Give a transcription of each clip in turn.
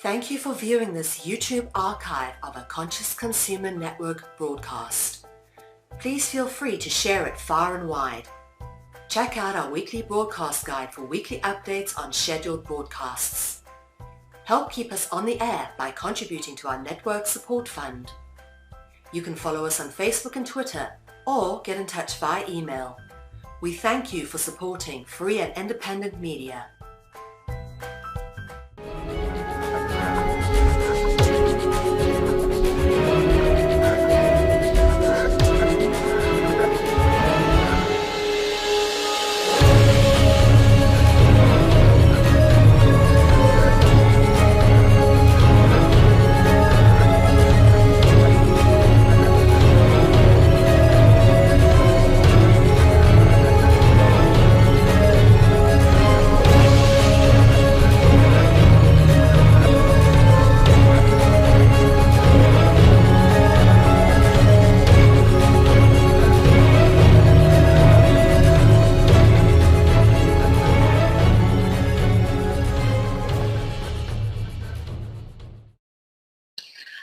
Thank you for viewing this YouTube archive of a Conscious Consumer Network broadcast. Please feel free to share it far and wide. Check out our weekly broadcast guide for weekly updates on scheduled broadcasts. Help keep us on the air by contributing to our network support fund. You can follow us on Facebook and Twitter, or get in touch via email. We thank you for supporting free and independent media.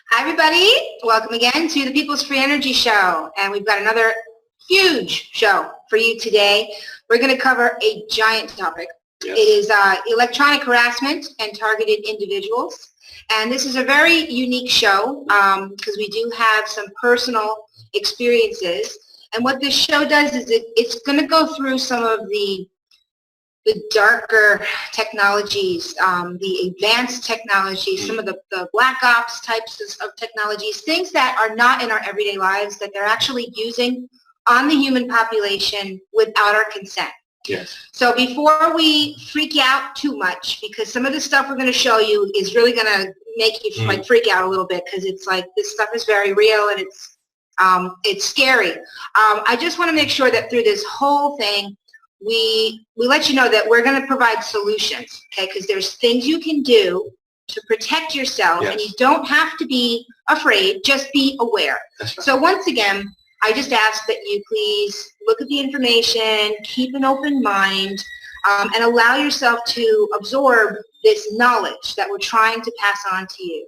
Hi everybody, welcome again to the People's Free Energy Show, and we've got another huge show for you today. We're going to cover a giant topic. Yes. It is electronic harassment and targeted individuals, and this is a very unique show because we do have some personal experiences, and what this show does is it's going to go through some of the darker technologies, the advanced technologies, some of the black ops types of technologies, things that are not in our everyday lives that they're actually using on the human population without our consent. Yes. So before we freak out too much, because some of the stuff we're going to show you is really going to make you like freak out a little bit, because it's like this stuff is very real and it's scary. I just want to make sure that through this whole thing, we let you know that we're going to provide solutions, okay? Because there's things you can do to protect yourself, yes. And you don't have to be afraid, just be aware. That's right. So once again, I just ask that you please look at the information, keep an open mind, and allow yourself to absorb this knowledge that we're trying to pass on to you.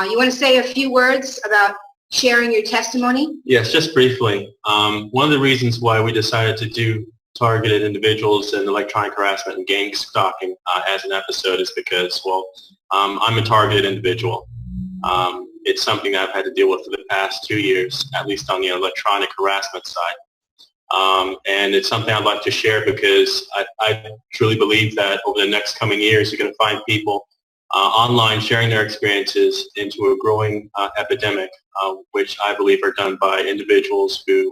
You want to say a few words about sharing your testimony? Yes, just briefly. One of the reasons why we decided to do targeted individuals and electronic harassment and gang stalking as an episode is because, well, I'm a targeted individual. It's something I've had to deal with for the past 2 years, at least on the electronic harassment side. And it's something I'd like to share because I truly believe that over the next coming years, you're going to find people online sharing their experiences into a growing epidemic, which I believe are done by individuals who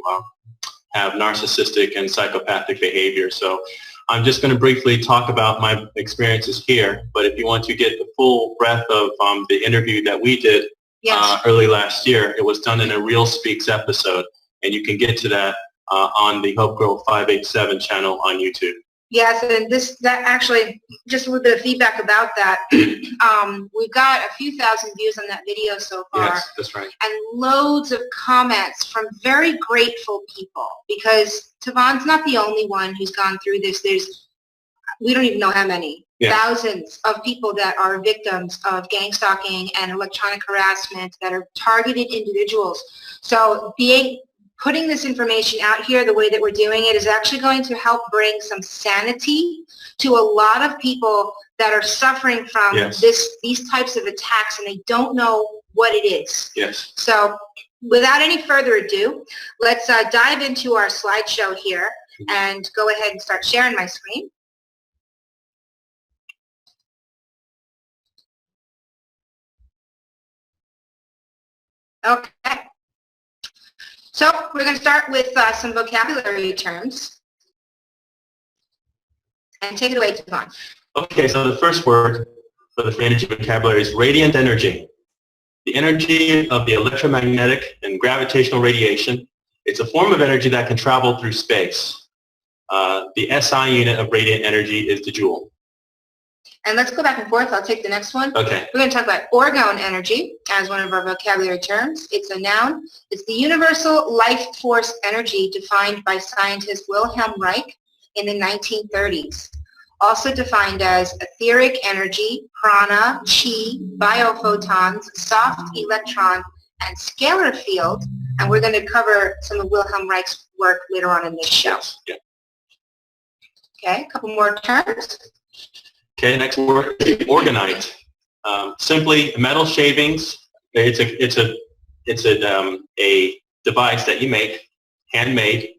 have narcissistic and psychopathic behavior. So I'm just going to briefly talk about my experiences here, but if you want to get the full breadth of the interview that we did yes. Early last year, it was done in a Real Speaks episode, and you can get to that on the Hope Girl 587 channel on YouTube. Yes, and that actually, just a little bit of feedback about that. We've got a few thousand views on that video so far. Yes, that's right. And loads of comments from very grateful people, because Tavon's not the only one who's gone through this. We don't even know how many. Yeah. Thousands of people that are victims of gang stalking and electronic harassment that are targeted individuals. So putting this information out here the way that we're doing it is actually going to help bring some sanity to a lot of people that are suffering from yes. these types of attacks, and they don't know what it is. Yes. So without any further ado, let's dive into our slideshow here and go ahead and start sharing my screen. Okay. So we're going to start with some vocabulary terms. And take it away, Tavon. Okay, so the first word for the free energy vocabulary is radiant energy. The energy of the electromagnetic and gravitational radiation. It's a form of energy that can travel through space. The SI unit of radiant energy is the joule. And let's go back and forth. I'll take the next one. Okay. We're going to talk about orgone energy as one of our vocabulary terms. It's a noun. It's the universal life force energy defined by scientist Wilhelm Reich in the 1930s. also defined as etheric energy, prana, chi, biophotons, soft electron, and scalar field. And we're going to cover some of Wilhelm Reich's work later on in this show. Yeah. Okay, a couple more terms. Okay, next word, orgonite. Simply metal shavings. It's a device that you make, handmade.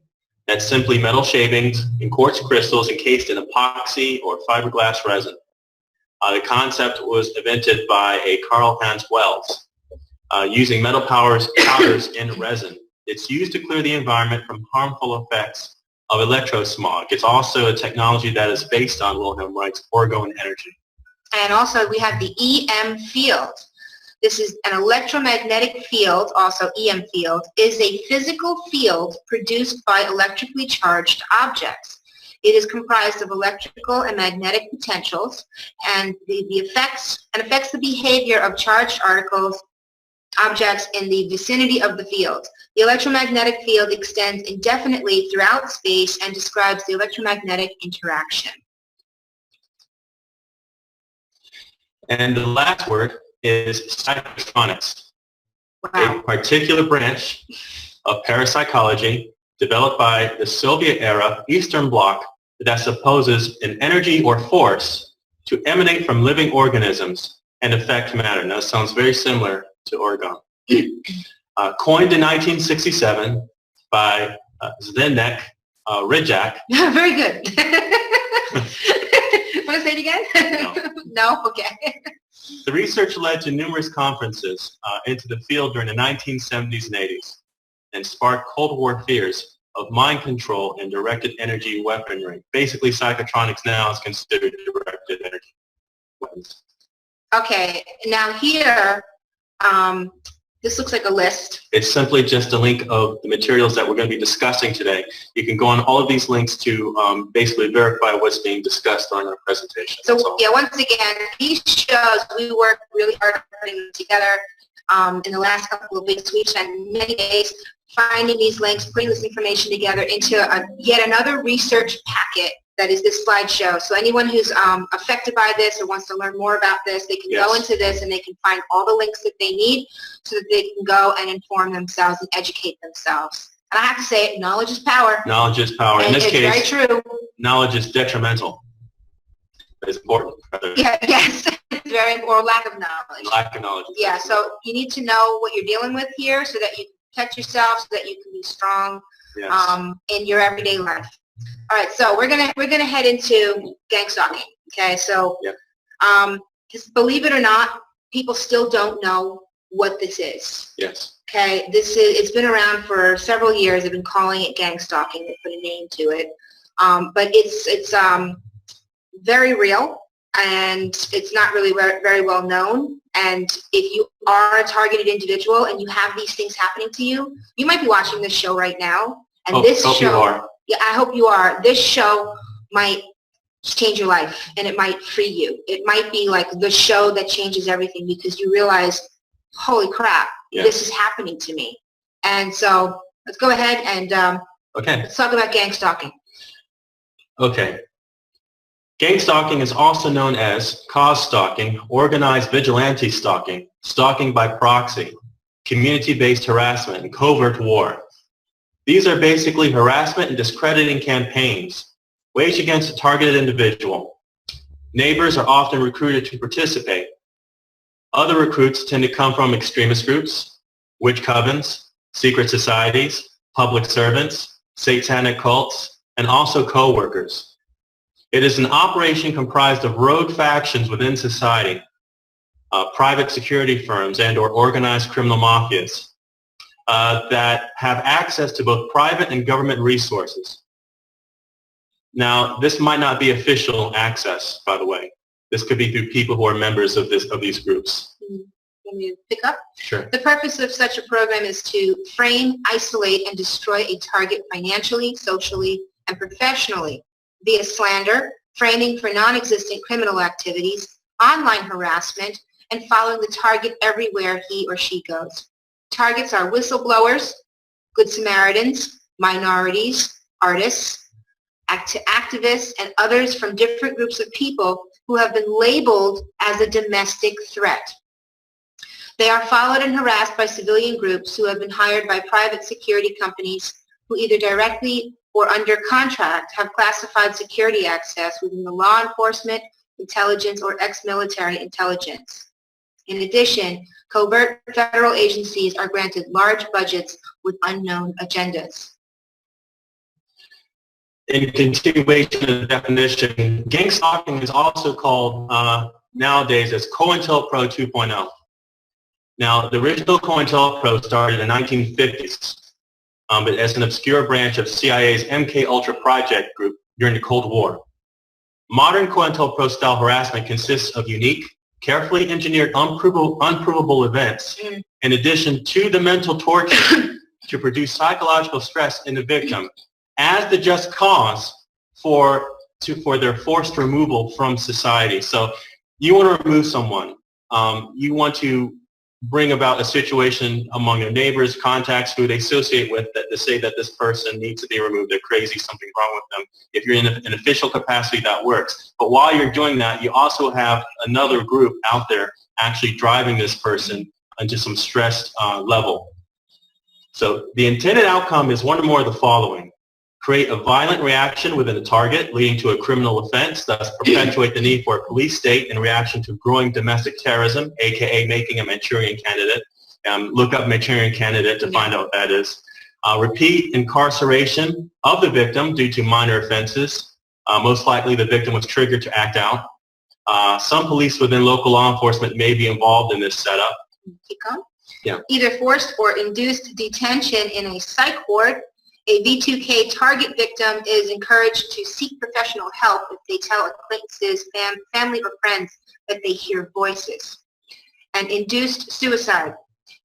That's simply metal shavings and quartz crystals encased in epoxy or fiberglass resin. The concept was invented by a Carl Hans Wells using metal powders in resin. It's used to clear the environment from harmful effects of electrosmog. It's also a technology that is based on Wilhelm Reich's orgone energy. And also we have the EM field. This is an electromagnetic field, also EM field, is a physical field produced by electrically charged objects. It is comprised of electrical and magnetic potentials, and affects the behavior of charged objects in the vicinity of the field. The electromagnetic field extends indefinitely throughout space and describes the electromagnetic interaction. And the last word is psychotronics, Wow. a particular branch of parapsychology developed by the Soviet-era Eastern Bloc that supposes an energy or force to emanate from living organisms and affect matter. Now, this sounds very similar to orgone. Coined in 1967 by Zdeněk Rijak. Very good. Want to say it again? No. No? Okay. The research led to numerous conferences into the field during the 1970s and 80s and sparked Cold War fears of mind control and directed energy weaponry. Basically, psychotronics now is considered directed energy weapons. Okay, now here, this looks like a list. It's simply just a link of the materials that we're going to be discussing today. You can go on all of these links to basically verify what's being discussed on our presentation. So yeah, once again, these shows, we work really hard on putting them together. In the last couple of weeks, we've spent many days finding these links, putting this information together into yet another research packet that is this slideshow. So anyone who's affected by this or wants to learn more about this, they can go into this and they can find all the links that they need so that they can go and inform themselves and educate themselves. And I have to say it, knowledge is power. Knowledge is power. And in this case, very true. knowledge is detrimental. It's important. Yeah, yes, it's very, or lack of knowledge. Lack of knowledge. Yeah, so you need to know what you're dealing with here so that you can protect yourself, so that you can be strong in your everyday life. All right, so we're gonna head into gang stalking. Okay, so just believe it or not, people still don't know what this is. Yes. Okay, it's been around for several years. They've been calling it gang stalking. They put a name to it, but it's very real, and it's not really very well known. And if you are a targeted individual and you have these things happening to you, you might be watching this show right now, and this show. You are. Yeah, I hope you are. This show might change your life, and it might free you. It might be like the show that changes everything because you realize, holy crap, this is happening to me. And so let's go ahead and let's talk about gang stalking. Okay. Gang stalking is also known as cause stalking, organized vigilante stalking, stalking by proxy, community-based harassment, and covert war. These are basically harassment and discrediting campaigns waged against a targeted individual. Neighbors are often recruited to participate. Other recruits tend to come from extremist groups, witch covens, secret societies, public servants, satanic cults, and also co-workers. It is an operation comprised of rogue factions within society, private security firms and or organized criminal mafias that have access to both private and government resources. Now, this might not be official access, by the way. This could be through people who are members of these groups. Can you pick up? Sure. The purpose of such a program is to frame, isolate, and destroy a target financially, socially, and professionally via slander, framing for non-existent criminal activities, online harassment, and following the target everywhere he or she goes. Targets are whistleblowers, Good Samaritans, minorities, artists, activists, and others from different groups of people who have been labeled as a domestic threat. They are followed and harassed by civilian groups who have been hired by private security companies who either directly or under contract have classified security access within the law enforcement, intelligence, or ex-military intelligence. In addition, covert federal agencies are granted large budgets with unknown agendas. In continuation of the definition, gang stalking is also called nowadays as COINTELPRO 2.0. Now, the original COINTELPRO started in the 1950s but as an obscure branch of CIA's MK Ultra project group during the Cold War. Modern COINTELPRO style harassment consists of unique, carefully engineered, unprovable events in addition to the mental torture to produce psychological stress in the victim as the just cause for their forced removal from society. So you want to remove someone. You want to bring about a situation among their neighbors, contacts who they associate with that to say that this person needs to be removed. They're crazy, something's wrong with them. If you're in an official capacity, that works. But while you're doing that, you also have another group out there actually driving this person into some stressed level. So the intended outcome is one or more of the following. Create a violent reaction within the target, leading to a criminal offense, thus perpetuate the need for a police state in reaction to growing domestic terrorism, aka making a Manchurian candidate. Look up Manchurian candidate to find out what that is. Repeat incarceration of the victim due to minor offenses. Most likely the victim was triggered to act out. Some police within local law enforcement may be involved in this setup. Keep going. Yeah. Either forced or induced detention in a psych ward. A V2K target victim is encouraged to seek professional help if they tell acquaintances, family, or friends that they hear voices. And induced suicide.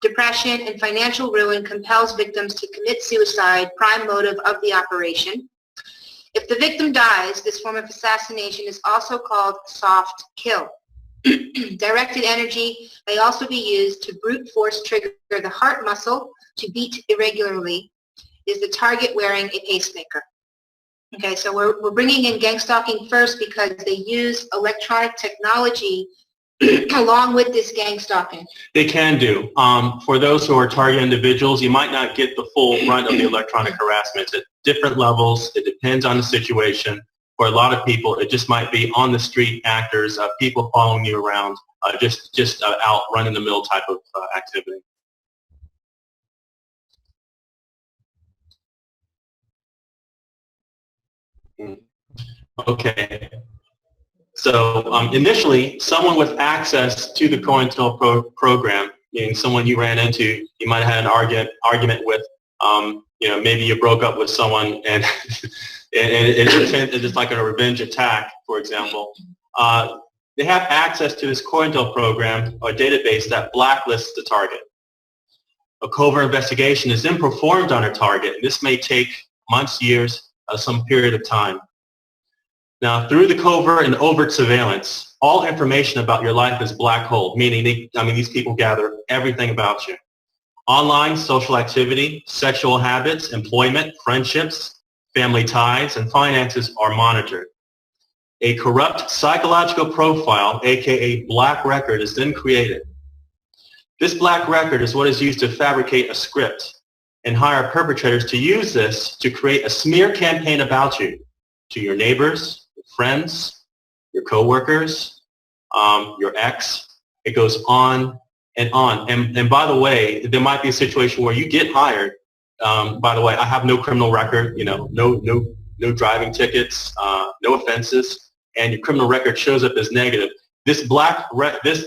Depression and financial ruin compels victims to commit suicide, prime motive of the operation. If the victim dies, this form of assassination is also called soft kill. Directed energy may also be used to brute force trigger the heart muscle to beat irregularly. Is the target wearing a pacemaker? Okay, so we're bringing in gang stalking first because they use electronic technology along with this gang stalking. They can do. For those who are target individuals, you might not get the full brunt of the electronic harassment. At different levels, it depends on the situation. For a lot of people, it just might be on the street actors, people following you around, just out run-in-the-mill type of activity. Okay. So initially, someone with access to the COINTELPRO program, meaning someone you ran into, you might have had an argument with, maybe you broke up with someone and it's like a revenge attack, for example. They have access to this COINTELPRO program or database that blacklists the target. A covert investigation is then performed on a target, and this may take months, years, some period of time. Now, through the covert and overt surveillance, all information about your life is black hole, meaning these people gather everything about you. Online, social activity, sexual habits, employment, friendships, family ties, and finances are monitored. A corrupt psychological profile, aka black record, is then created. This black record is what is used to fabricate a script and hire perpetrators to use this to create a smear campaign about you to your neighbors, your friends, your coworkers, your ex. It goes on and on. And by the way, there might be a situation where you get hired. By the way, I have no criminal record, no driving tickets, no offenses, and your criminal record shows up as negative. This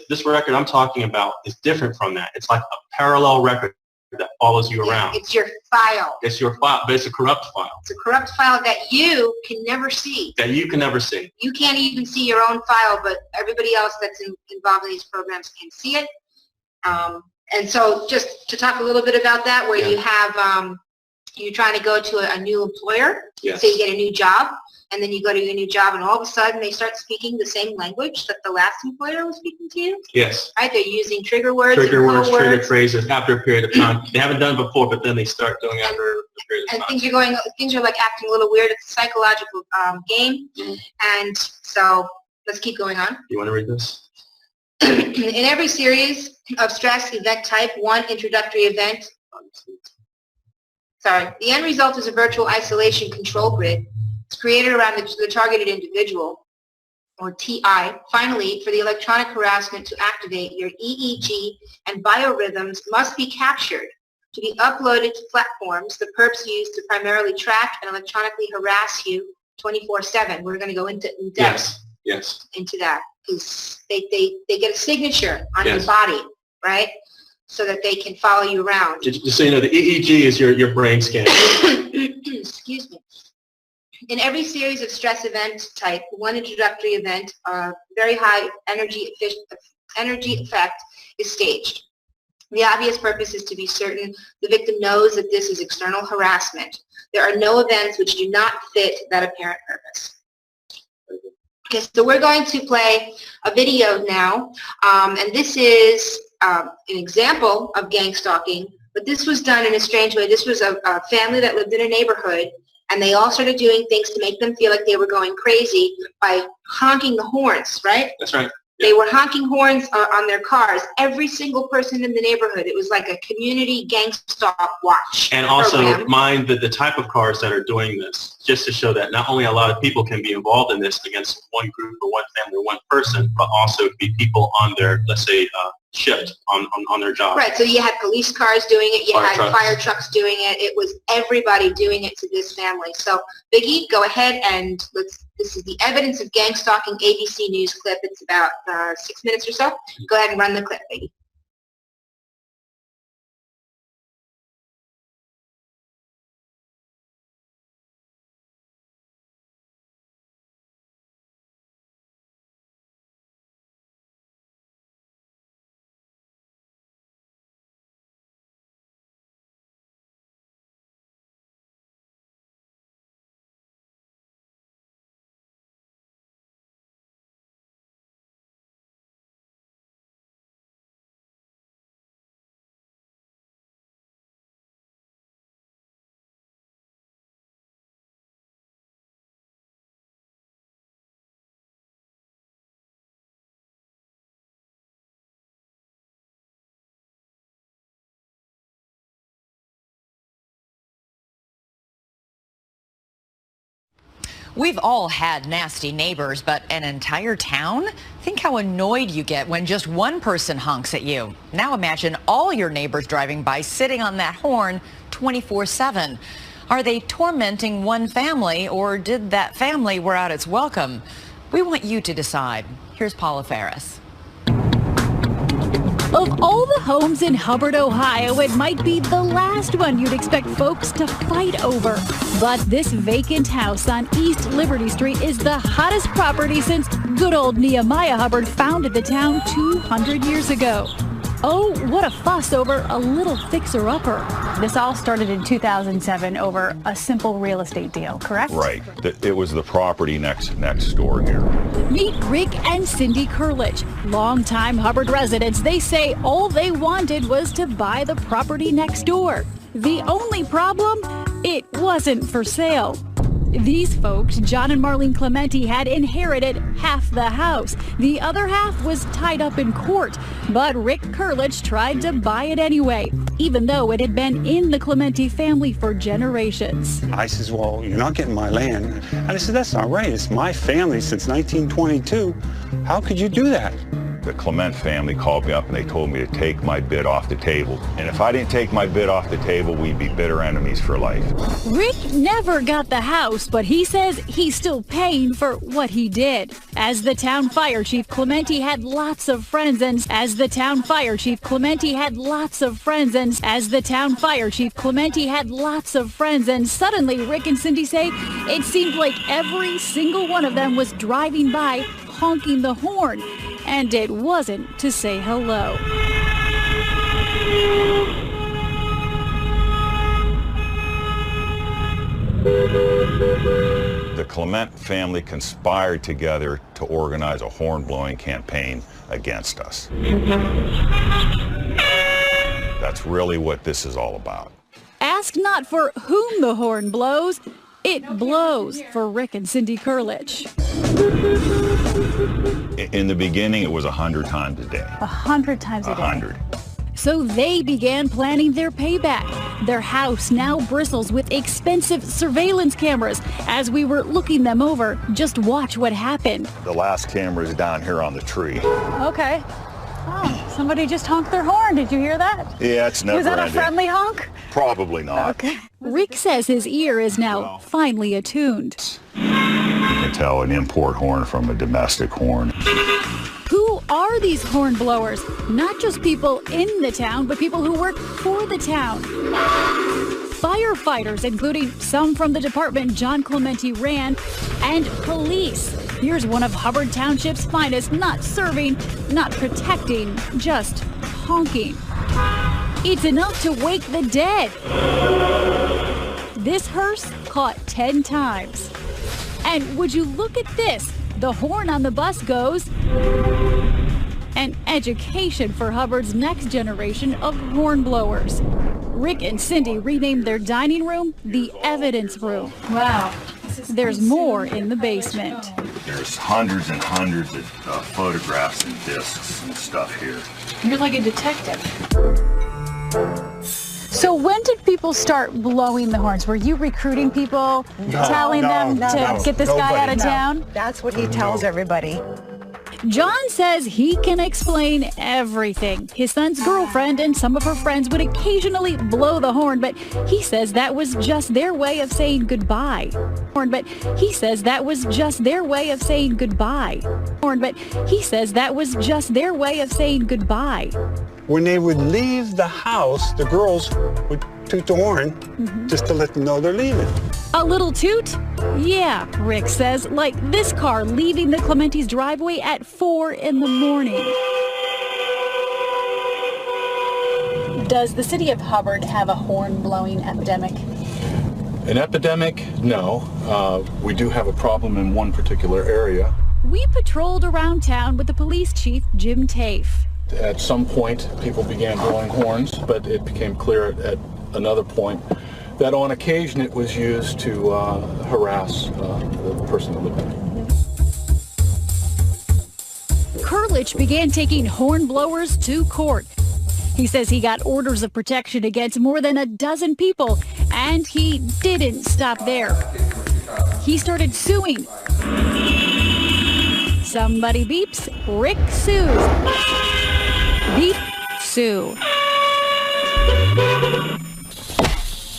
this record I'm talking about is different from that. It's like a parallel record that follows you around. It's your file. It's your file, but it's a corrupt file. It's a corrupt file that you can never see. That you can never see. You can't even see your own file, but everybody else that's involved in these programs can see it. And so just to talk a little bit about that, where you have you're trying to go to a new employer, Yes. so you get a new job, and then you go to your new job, and all of a sudden they start speaking the same language that the last employer was speaking to you. Yes. Right? They're using trigger words, Trigger words, code trigger words, phrases after a period of time. They haven't done it before, but then they start doing it after a period of and time. things are like acting a little weird. It's a psychological game, and so let's keep going on. You want to read this? In every series of stress event type 1 introductory event, the end result is a virtual isolation control grid. It's created around the targeted individual, or TI. Finally, for the electronic harassment to activate, your EEG and biorhythms must be captured to be uploaded to platforms the perps use to primarily track and electronically harass you 24/7. We're going to go into in-depth into that, because they get a signature on your body, right, so that they can follow you around. Just so you know, the EEG is your brain scan. Excuse me. In every series of stress event type, 1 introductory event, very high energy effect is staged. The obvious purpose is to be certain the victim knows that this is external harassment. There are no events which do not fit that apparent purpose. Okay, so we're going to play a video now, and this is an example of gang stalking, but this was done in a strange way. This was a family that lived in a neighborhood, and they all started doing things to make them feel like they were going crazy by honking the horns, right? That's right. They were honking horns on their cars. Every single person in the neighborhood. It was like a community gang stalk watch. And also program. mind that the type of cars that are doing this, just to show that not only a lot of people can be involved in this against one group or one family or one person, but also be people on their, let's say, shift on their job. Right, so you had police cars doing it, you had fire trucks doing it, it was everybody doing it to this family. So Biggie, go ahead and this is the evidence of gang stalking ABC News clip. It's about 6 minutes or so. Go ahead and run the clip, Biggie. We've all had nasty neighbors, but an entire town? Think how annoyed you get when just one person honks at you. Now imagine all your neighbors driving by sitting on that horn 24/7. Are they tormenting one family, or did that family wear out its welcome? We want you to decide. Here's Paula Ferris. Of all the homes in Hubbard, Ohio, it might be the last one you'd expect folks to fight over. But this vacant house on East Liberty Street is the hottest property since good old Nehemiah Hubbard founded the town 200 years ago. Oh, what a fuss over a little fixer-upper. This all started in 2007 over a simple real estate deal, correct? Right. It was the property next door here. Meet Rick and Cindy Kurlich, longtime Hubbard residents. They say all they wanted was to buy the property next door. The only problem? It wasn't for sale. These folks, John and Marlene Clementi, had inherited half the house. The other half was tied up in court. But Rick Kurlich tried to buy it anyway, even though it had been in the Clementi family for generations. I says, well, you're not getting my land. And I said, that's not right. It's my family since 1922. How could you do that? The Clement family called me up and they told me to take my bid off the table. And if I didn't take my bid off the table, we'd be bitter enemies for life. Rick never got the house, but he says he's still paying for what he did. As the town fire chief, Clementi had lots of friends, and as the town fire chief, Clementi had lots of friends, and as the town fire chief, Clementi had lots of friends, and suddenly Rick and Cindy say it seemed like every single one of them was driving by honking the horn. And it wasn't to say hello. The Clement family conspired together to organize a horn-blowing campaign against us. That's really what this is all about. Ask not for whom the horn blows, it blows for Rick and Cindy Kurlich. In the beginning, it was 100 times a day. 100 times a day. 100. So they began planning their payback. Their house now bristles with expensive surveillance cameras. As we were looking them over, just watch what happened. The last camera is down here on the tree. Okay. Oh, somebody just honked their horn. Did you hear that? Yeah, it's never Was that a ending. friendly honk? Probably not. Okay. Rick says his ear is now finely attuned. You can tell an import horn from a domestic horn. Who are these horn blowers? Not just people in the town, but people who work for the town. Firefighters, including some from the department John Clementi ran, and police. Here's one of Hubbard Township's finest, not serving, not protecting, just honking. It's enough to wake the dead. This hearse caught 10 times. And would you look at this? The horn on the bus goes. An education for Hubbard's next generation of horn blowers. Rick and Cindy renamed their dining room the evidence room. Wow. There's more in the basement. There's hundreds and hundreds of photographs and discs and stuff here. You're like a detective. So when did people start blowing the horns? Were you recruiting people, telling them to get this guy out of town? That's what he tells everybody. John says he can explain everything. His son's girlfriend and some of her friends would occasionally blow the horn, but he says that was just their way of saying goodbye. But he says that was just their way of saying goodbye. But he says that was just their way of saying goodbye. When they would leave the house, the girls would toot the horn just to let them know they're leaving. A little toot? Yeah, Rick says, like this car leaving the Clementi's driveway at 4 in the morning. Does the city of Hubbard have a horn blowing epidemic? An epidemic? No. We do have a problem in one particular area. We patrolled around town with the police chief, Jim Tafe. At some point, people began blowing horns, but it became clear at another point that on occasion it was used to harass the person that lived there. Kurlich began taking horn blowers to court. He says he got orders of protection against more than a dozen people, and he didn't stop there. He started suing. Somebody beeps, Rick sues. Beep, sue.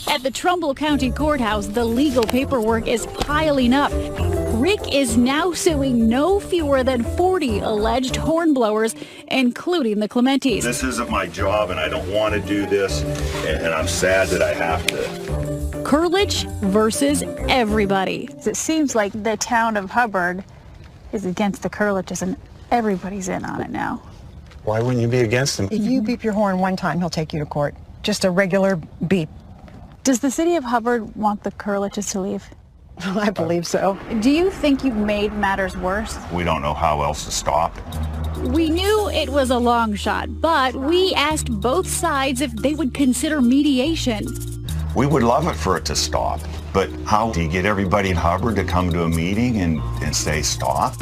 At the Trumbull County Courthouse, the legal paperwork is piling up. Rick is now suing no fewer than 40 alleged hornblowers, including the Clementis. This isn't my job, and I don't want to do this, and I'm sad that I have to. Kurlich versus everybody. It seems like the town of Hubbard is against the Kurliches, and everybody's in on it now. Why wouldn't you be against them? If you beep your horn one time, he'll take you to court. Just a regular beep. Does the city of Hubbard want the Kurliches to leave? I believe so. Do you think you've made matters worse? We don't know how else to stop it. We knew it was a long shot, but we asked both sides if they would consider mediation. We would love it for it to stop, but how do you get everybody in Hubbard to come to a meeting and say stop?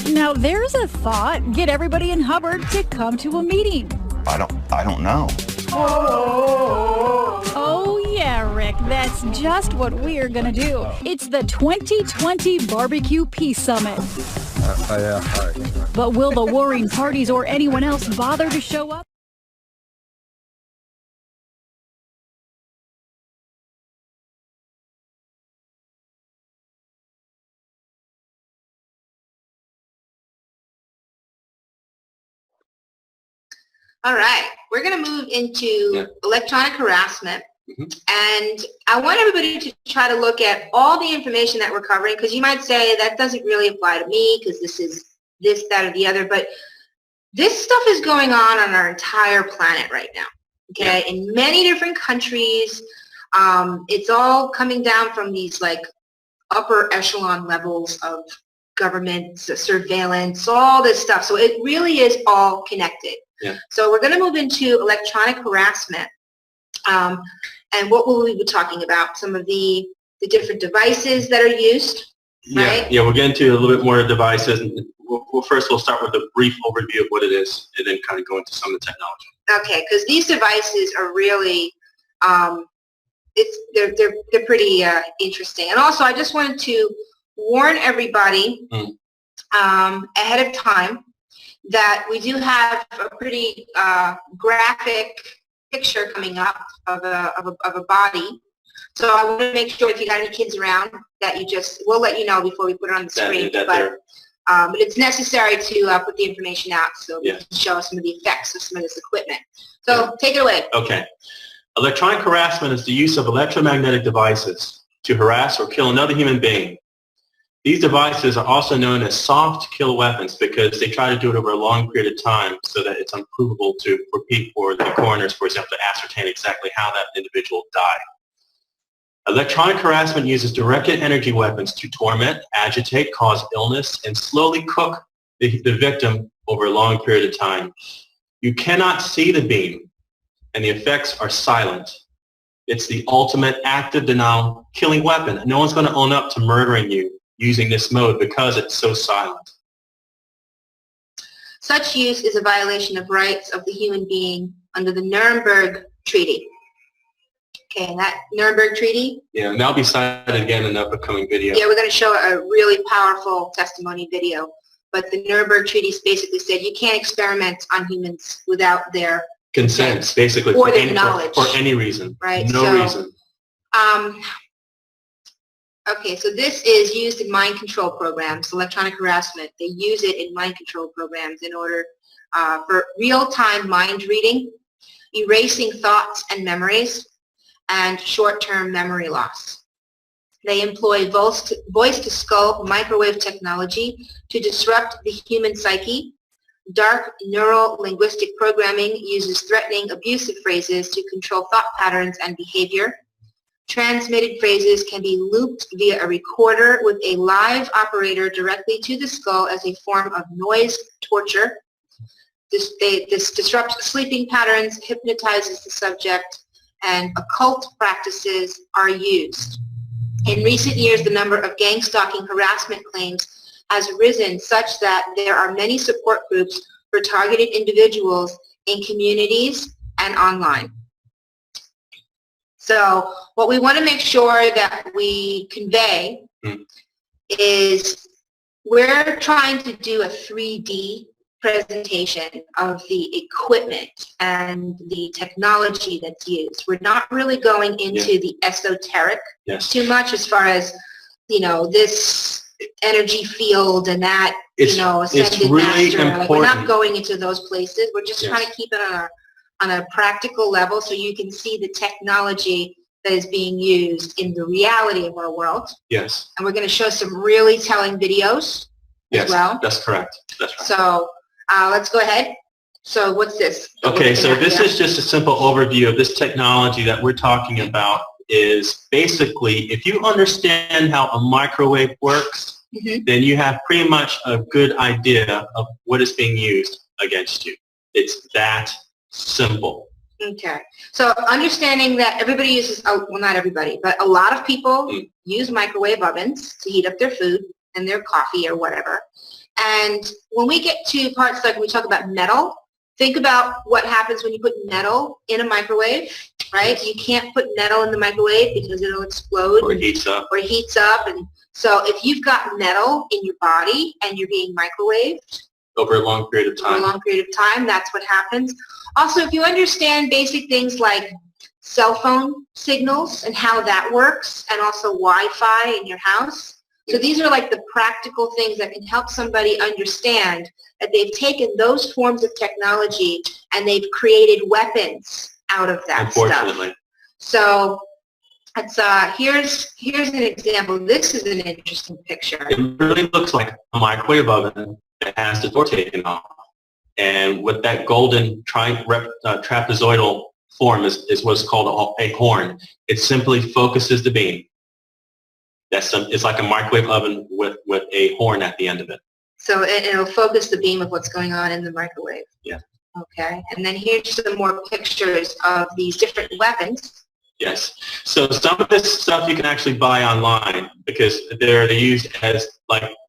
Now there's a thought. Get everybody in Hubbard to come to a meeting. I don't know. Oh yeah, Rick, that's just what we're gonna do. It's the 2020 Barbecue Peace Summit. But will the warring parties or anyone else bother to show up? All right, we're going to move into electronic harassment. And I want everybody to try to look at all the information that we're covering, because you might say that doesn't really apply to me because this is this, that, or the other. But this stuff is going on our entire planet right now, okay, in many different countries. It's all coming down from these like upper echelon levels of government surveillance, all this stuff. So it really is all connected. Yeah. So we're going to move into electronic harassment. And what will we be talking about? Some of the different devices that are used, right? Yeah, we'll get into a little bit more devices. And we'll start with a brief overview of what it is, and then kind of go into some of the technology. Okay, because these devices are really, they're pretty interesting. And also, I just wanted to warn everybody ahead of time that we do have a pretty graphic picture coming up of a body. So I want to make sure if you got any kids around that we'll let you know before we put it on the screen. But it's necessary to put the information out so we can show some of the effects of some of this equipment. So take it away. Okay. Electronic harassment is the use of electromagnetic devices to harass or kill another human being. These devices are also known as soft kill weapons because they try to do it over a long period of time so that it's unprovable for people or the coroners, for example, to ascertain exactly how that individual died. Electronic harassment uses directed energy weapons to torment, agitate, cause illness, and slowly cook the victim over a long period of time. You cannot see the beam, and the effects are silent. It's the ultimate active denial killing weapon. No one's going to own up to murdering you using this mode because it's so silent. Such use is a violation of rights of the human being under the Nuremberg Treaty. Okay, and that Nuremberg Treaty? Yeah, and that'll be cited again in an upcoming video. Yeah, we're going to show a really powerful testimony video. But the Nuremberg Treaty basically said you can't experiment on humans without their consent, basically, or their knowledge. For any reason. Right. No reason. Okay, so this is used in mind control programs, electronic harassment. They use it in mind control programs in order for real-time mind reading, erasing thoughts and memories, and short-term memory loss. They employ voice-to-skull microwave technology to disrupt the human psyche. Dark neural linguistic programming uses threatening, abusive phrases to control thought patterns and behavior. Transmitted phrases can be looped via a recorder with a live operator directly to the skull as a form of noise torture. This disrupts sleeping patterns, hypnotizes the subject, and occult practices are used. In recent years, the number of gang stalking harassment claims has risen such that there are many support groups for targeted individuals in communities and online. So what we want to make sure that we convey is we're trying to do a 3D presentation of the equipment and the technology that's used. We're not really going into the esoteric too much as far as, this energy field and that, ascended really master. important. Like, we're not going into those places. We're just trying to keep it on a practical level so you can see the technology that is being used in the reality of our world. Yes. And we're going to show some really telling videos as well. That's correct. That's right. So let's go ahead. So what's this? Okay, so this is just a simple overview of this technology that we're talking about. Is basically, if you understand how a microwave works, then you have pretty much a good idea of what is being used against you. It's that simple. Okay. So understanding that everybody uses, well, not everybody, but a lot of people use microwave ovens to heat up their food and their coffee or whatever. And when we get to parts like when we talk about metal, think about what happens when you put metal in a microwave, right? You can't put metal in the microwave because it'll explode. Or heats up. Or heats up. And so if you've got metal in your body and you're being microwaved, over a long period of time. Over a long period of time, that's what happens. Also, if you understand basic things like cell phone signals and how that works, and also Wi-Fi in your house. So these are like the practical things that can help somebody understand that they've taken those forms of technology and they've created weapons out of that Unfortunately. stuff. So it's, here's an example. This is an interesting picture. It really looks like a microwave oven that has the door taken off. And with that golden trapezoidal form is what's called a horn. It simply focuses the beam. It's like a microwave oven with a horn at the end of it. So it'll focus the beam of what's going on in the microwave. Yeah. Okay. And then here's some more pictures of these different weapons. Yes. So some of this stuff you can actually buy online because they're used as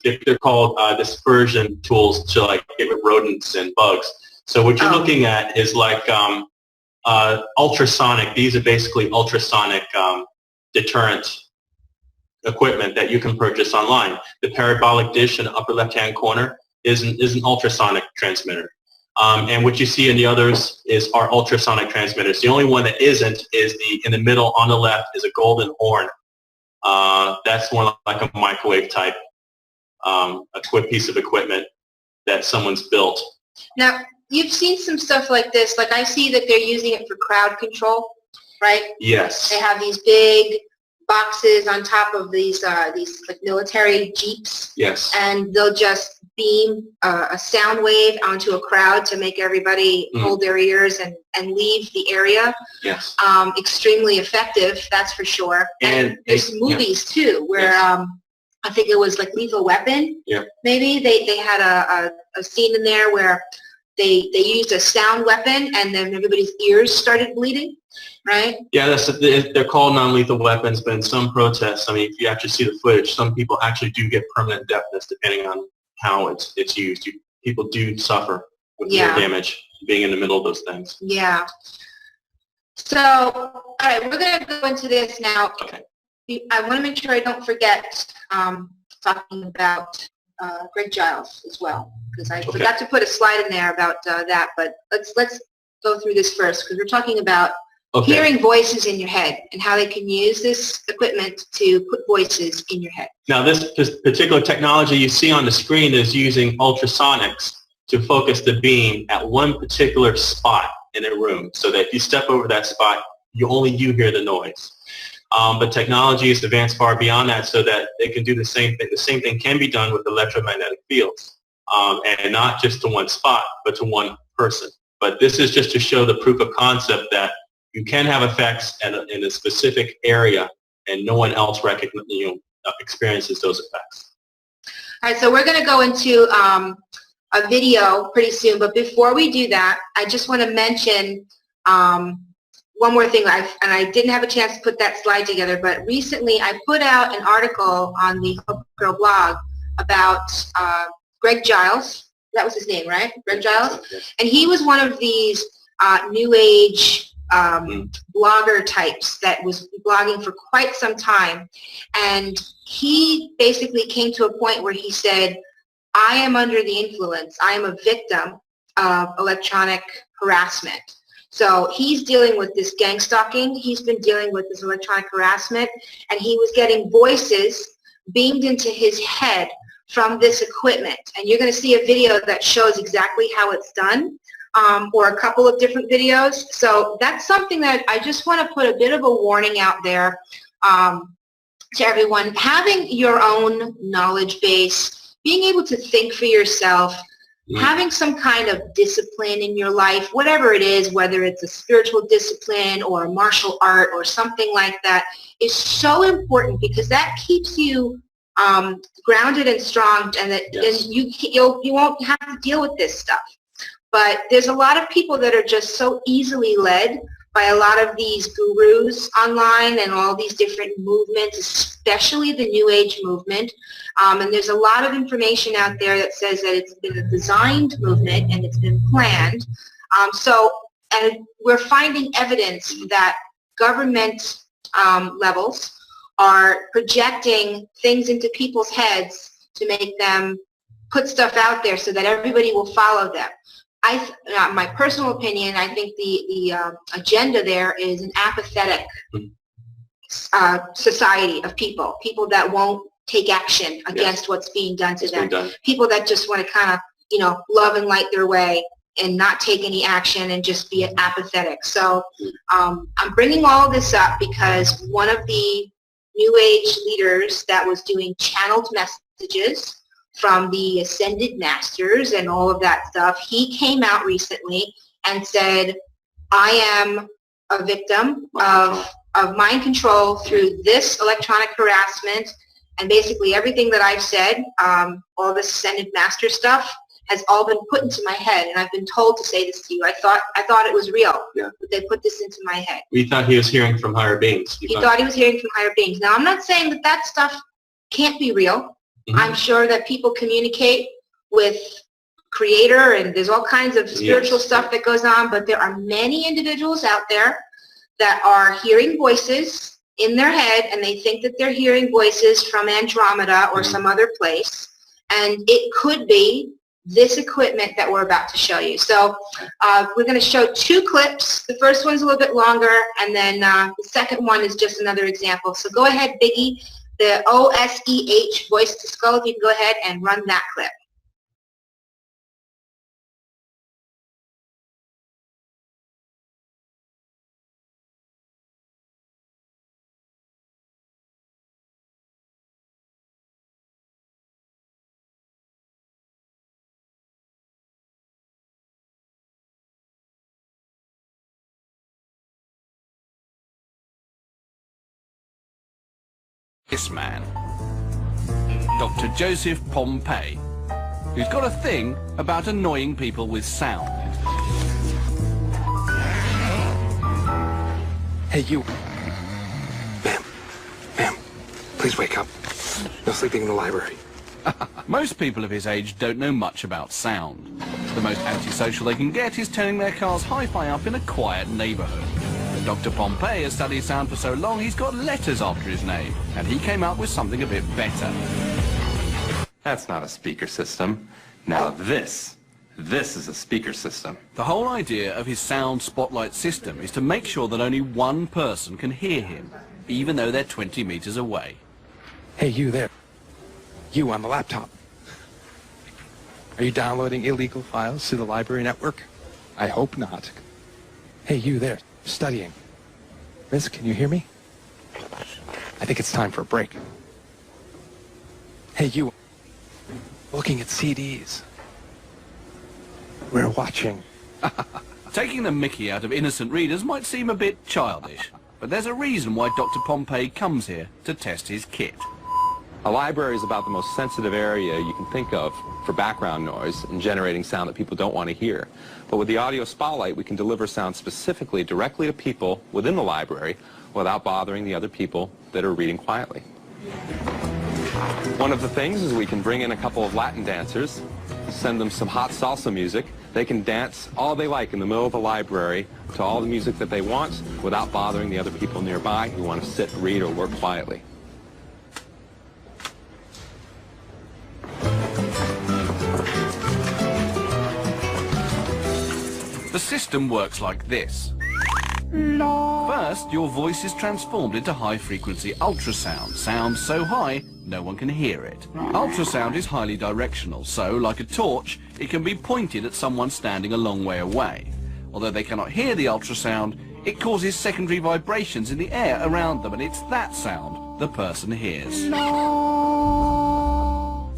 they're called dispersion tools to get rid of rodents and bugs. So what you're looking at is ultrasonic. These are basically ultrasonic deterrent equipment that you can purchase online. The parabolic dish in the upper left-hand corner is an ultrasonic transmitter. And what you see in the others are ultrasonic transmitters. The only one that isn't is in the middle on the left is a golden horn. That's more like a microwave type piece of equipment that someone's built. Now, you've seen some stuff like this. Like I see that they're using it for crowd control, right? Yes. They have these big boxes on top of these military jeeps. Yes. And they'll just beam a sound wave onto a crowd to make everybody hold their ears and leave the area. Yes. Extremely effective, that's for sure. And there's movies too where I think it was like Lethal Weapon. Yeah. Maybe they had a scene in there where they used a sound weapon and then everybody's ears started bleeding. Right? Yeah, they're called non-lethal weapons, but in some protests, I mean, if you actually see the footage, some people actually do get permanent deafness depending on how it's used. People do suffer with ear damage being in the middle of those things. Yeah. So, all right, we're going to go into this now. Okay. I want to make sure I don't forget talking about Greg Giles as well, because I forgot to put a slide in there about that, but let's go through this first, because we're talking about hearing voices in your head and how they can use this equipment to put voices in your head. Now, this particular technology you see on the screen is using ultrasonics to focus the beam at one particular spot in a room, so that if you step over that spot, only you hear the noise. But technology has advanced far beyond that, so that they can do the same thing. The same thing can be done with electromagnetic fields, and not just to one spot, but to one person. But this is just to show the proof of concept that you can have effects in a specific area, and no one else experiences those effects. All right, so we're going to go into a video pretty soon, but before we do that, I just want to mention one more thing, and I didn't have a chance to put that slide together, but recently I put out an article on the Hope Girl blog about Greg Giles. That was his name, right? Greg Giles? And he was one of these new age blogger types that was blogging for quite some time, and he basically came to a point where he said, I am under the influence. I am a victim of electronic harassment. So he's dealing with this gang stalking. He's been dealing with this electronic harassment, and he was getting voices beamed into his head from this equipment. And you're going to see a video that shows exactly how it's done. Or a couple of different videos. So that's something that I just want to put a bit of a warning out there to everyone. Having your own knowledge base, being able to think for yourself, having some kind of discipline in your life, whatever it is, whether it's a spiritual discipline or a martial art or something like that, is so important, because that keeps you grounded and strong, and that and you won't have to deal with this stuff. But there's a lot of people that are just so easily led by a lot of these gurus online and all these different movements, especially the New Age movement. And there's a lot of information out there that says that it's been a designed movement and it's been planned. And we're finding evidence that government levels are projecting things into people's heads to make them put stuff out there so that everybody will follow them. My personal opinion, I think the agenda there is an apathetic society of people that won't take action against what's being done to them. People that just want to kind of, love and light their way and not take any action and just be apathetic. So I'm bringing all of this up because one of the New Age leaders that was doing channeled messages from the Ascended Masters and all of that stuff, he came out recently and said, I am a victim of mind control through this electronic harassment, and basically everything that I've said, all this ascended master stuff, has all been put into my head, and I've been told to say this to you. I thought it was real, but they put this into my head. We thought he was hearing from higher beings. He thought he was hearing from higher beings. Now, I'm not saying that that stuff can't be real. I'm sure that people communicate with Creator, and there's all kinds of spiritual stuff that goes on, but there are many individuals out there that are hearing voices in their head, and they think that they're hearing voices from Andromeda or some other place, and it could be this equipment that we're about to show you. So we're going to show 2 clips. The first one's a little bit longer, and then the second one is just another example. So go ahead, Biggie, the OSEH, voice to skull, if you can go ahead and run that clip. This man, Dr. Joseph Pompey, who's got a thing about annoying people with sound. Hey, you. Ma'am, please wake up. No sleeping in the library. Most people of his age don't know much about sound. The most antisocial they can get is turning their car's hi-fi up in a quiet neighborhood. Dr. Pompey has studied sound for so long he's got letters after his name, and he came up with something a bit better. That's not a speaker system. Now this is a speaker system. The whole idea of his sound spotlight system is to make sure that only one person can hear him, even though they're 20 meters away. Hey, you there. You on the laptop. Are you downloading illegal files to the library network? I hope not. Hey, you there. Studying. Miss, can you hear me? I think it's time for a break. Hey, you. Looking at CDs. We're watching. Taking the mickey out of innocent readers might seem a bit childish, but there's a reason why Dr. Pompey comes here to test his kit. A library is about the most sensitive area you can think of for background noise and generating sound that people don't want to hear. But with the audio spotlight, we can deliver sound specifically directly to people within the library without bothering the other people that are reading quietly. One of the things is we can bring in a couple of Latin dancers, send them some hot salsa music. They can dance all they like in the middle of the library to all the music that they want without bothering the other people nearby who want to sit, read, or work quietly. The system works like this. First, your voice is transformed into high-frequency ultrasound, sound so high no one can hear it. Ultrasound is highly directional, so, like a torch, it can be pointed at someone standing a long way away. Although they cannot hear the ultrasound, it causes secondary vibrations in the air around them, and it's that sound the person hears.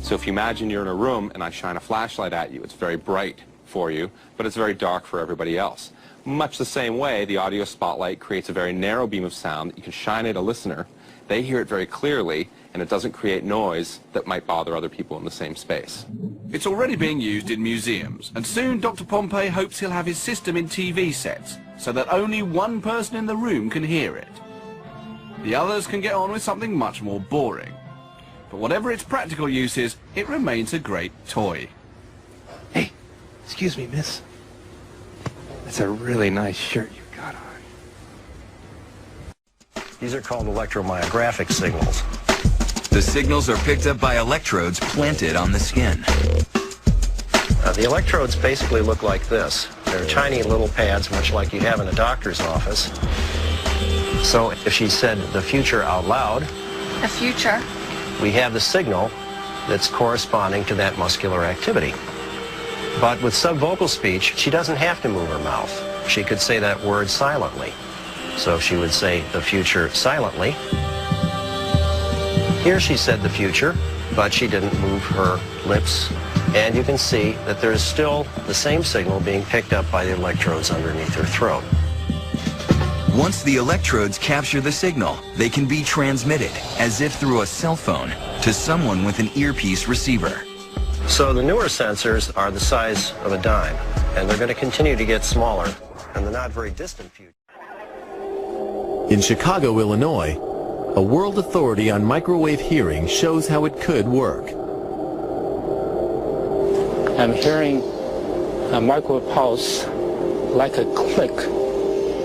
So if you imagine you're in a room and I shine a flashlight at you, it's very bright for you, but it's very dark for everybody else. Much the same way, the audio spotlight creates a very narrow beam of sound that you can shine at a listener. They hear it very clearly, and it doesn't create noise that might bother other people in the same space. It's already being used in museums, and soon Dr. Pompey hopes he'll have his system in TV sets, so that only one person in the room can hear it. The others can get on with something much more boring. But whatever its practical use is, it remains a great toy. Hey, excuse me, miss. That's a really nice shirt you've got on. These are called electromyographic signals. The signals are picked up by electrodes planted on the skin. The electrodes basically look like this. They're tiny little pads, much like you have in a doctor's office. So if she said the future out loud, the future, we have the signal that's corresponding to that muscular activity. But with subvocal speech, she doesn't have to move her mouth. She could say that word silently. So she would say the future silently. Here she said the future, but she didn't move her lips. And you can see that there's still the same signal being picked up by the electrodes underneath her throat. Once the electrodes capture the signal, they can be transmitted, as if through a cell phone, to someone with an earpiece receiver. So the newer sensors are the size of a dime, and they're going to continue to get smaller in the not very distant future. In Chicago, Illinois, a world authority on microwave hearing shows how it could work. I'm hearing a microwave pulse like a click.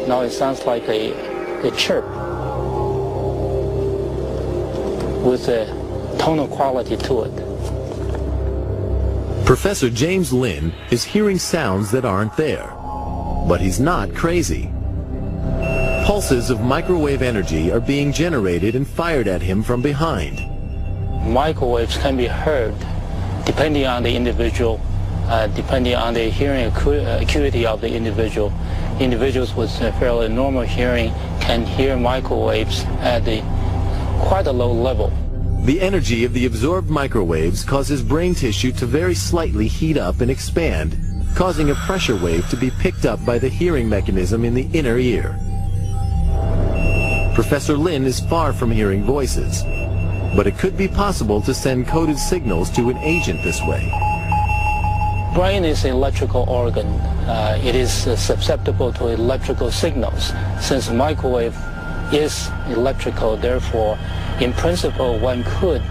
Now it sounds like a chirp with a tonal quality to it. Professor James Lynn is hearing sounds that aren't there, but he's not crazy. Pulses of microwave energy are being generated and fired at him from behind. Microwaves can be heard depending on the individual, depending on the hearing acuity of the individual. Individuals with a fairly normal hearing can hear microwaves at quite a low level. The energy of the absorbed microwaves causes brain tissue to very slightly heat up and expand, causing a pressure wave to be picked up by the hearing mechanism in the inner ear. Professor Lynn is far from hearing voices, but it could be possible to send coded signals to an agent this way. Brain is an electrical organ. It is susceptible to electrical signals. Since microwave is electrical, therefore, in principle, one could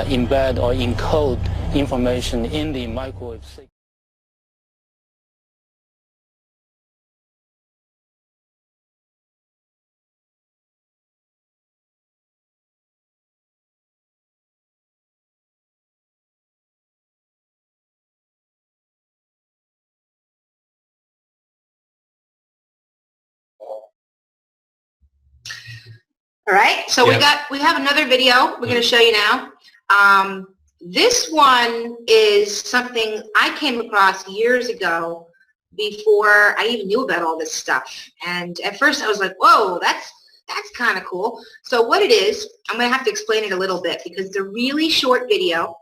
embed or encode information in the microwave signal. All right, so we have another video we're going to show you now. This one is something I came across years ago before I even knew about all this stuff. And at first I was like, whoa, that's kind of cool. So what it is, I'm going to have to explain it a little bit because it's a really short video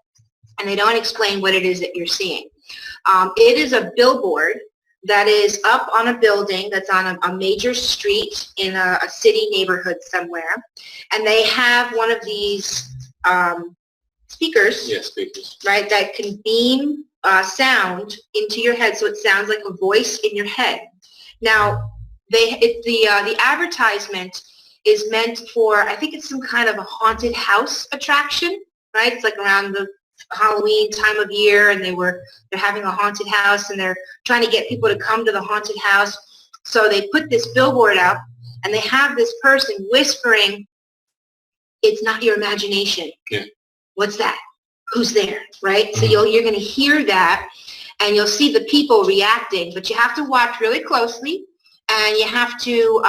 and they don't explain what it is that you're seeing. It is a billboard that is up on a building that's on a major street in a city neighborhood somewhere. And they have one of these speakers, right, that can beam sound into your head so it sounds like a voice in your head. Now, the advertisement is meant for, I think it's some kind of a haunted house attraction, right? It's like around the Halloween time of year, and they're having a haunted house, and they're trying to get people to come to the haunted house. So they put this billboard up, and they have this person whispering, "It's not your imagination." Yeah. What's that? Who's there? Right? So you're going to hear that, and you'll see the people reacting, but you have to watch really closely, and you have to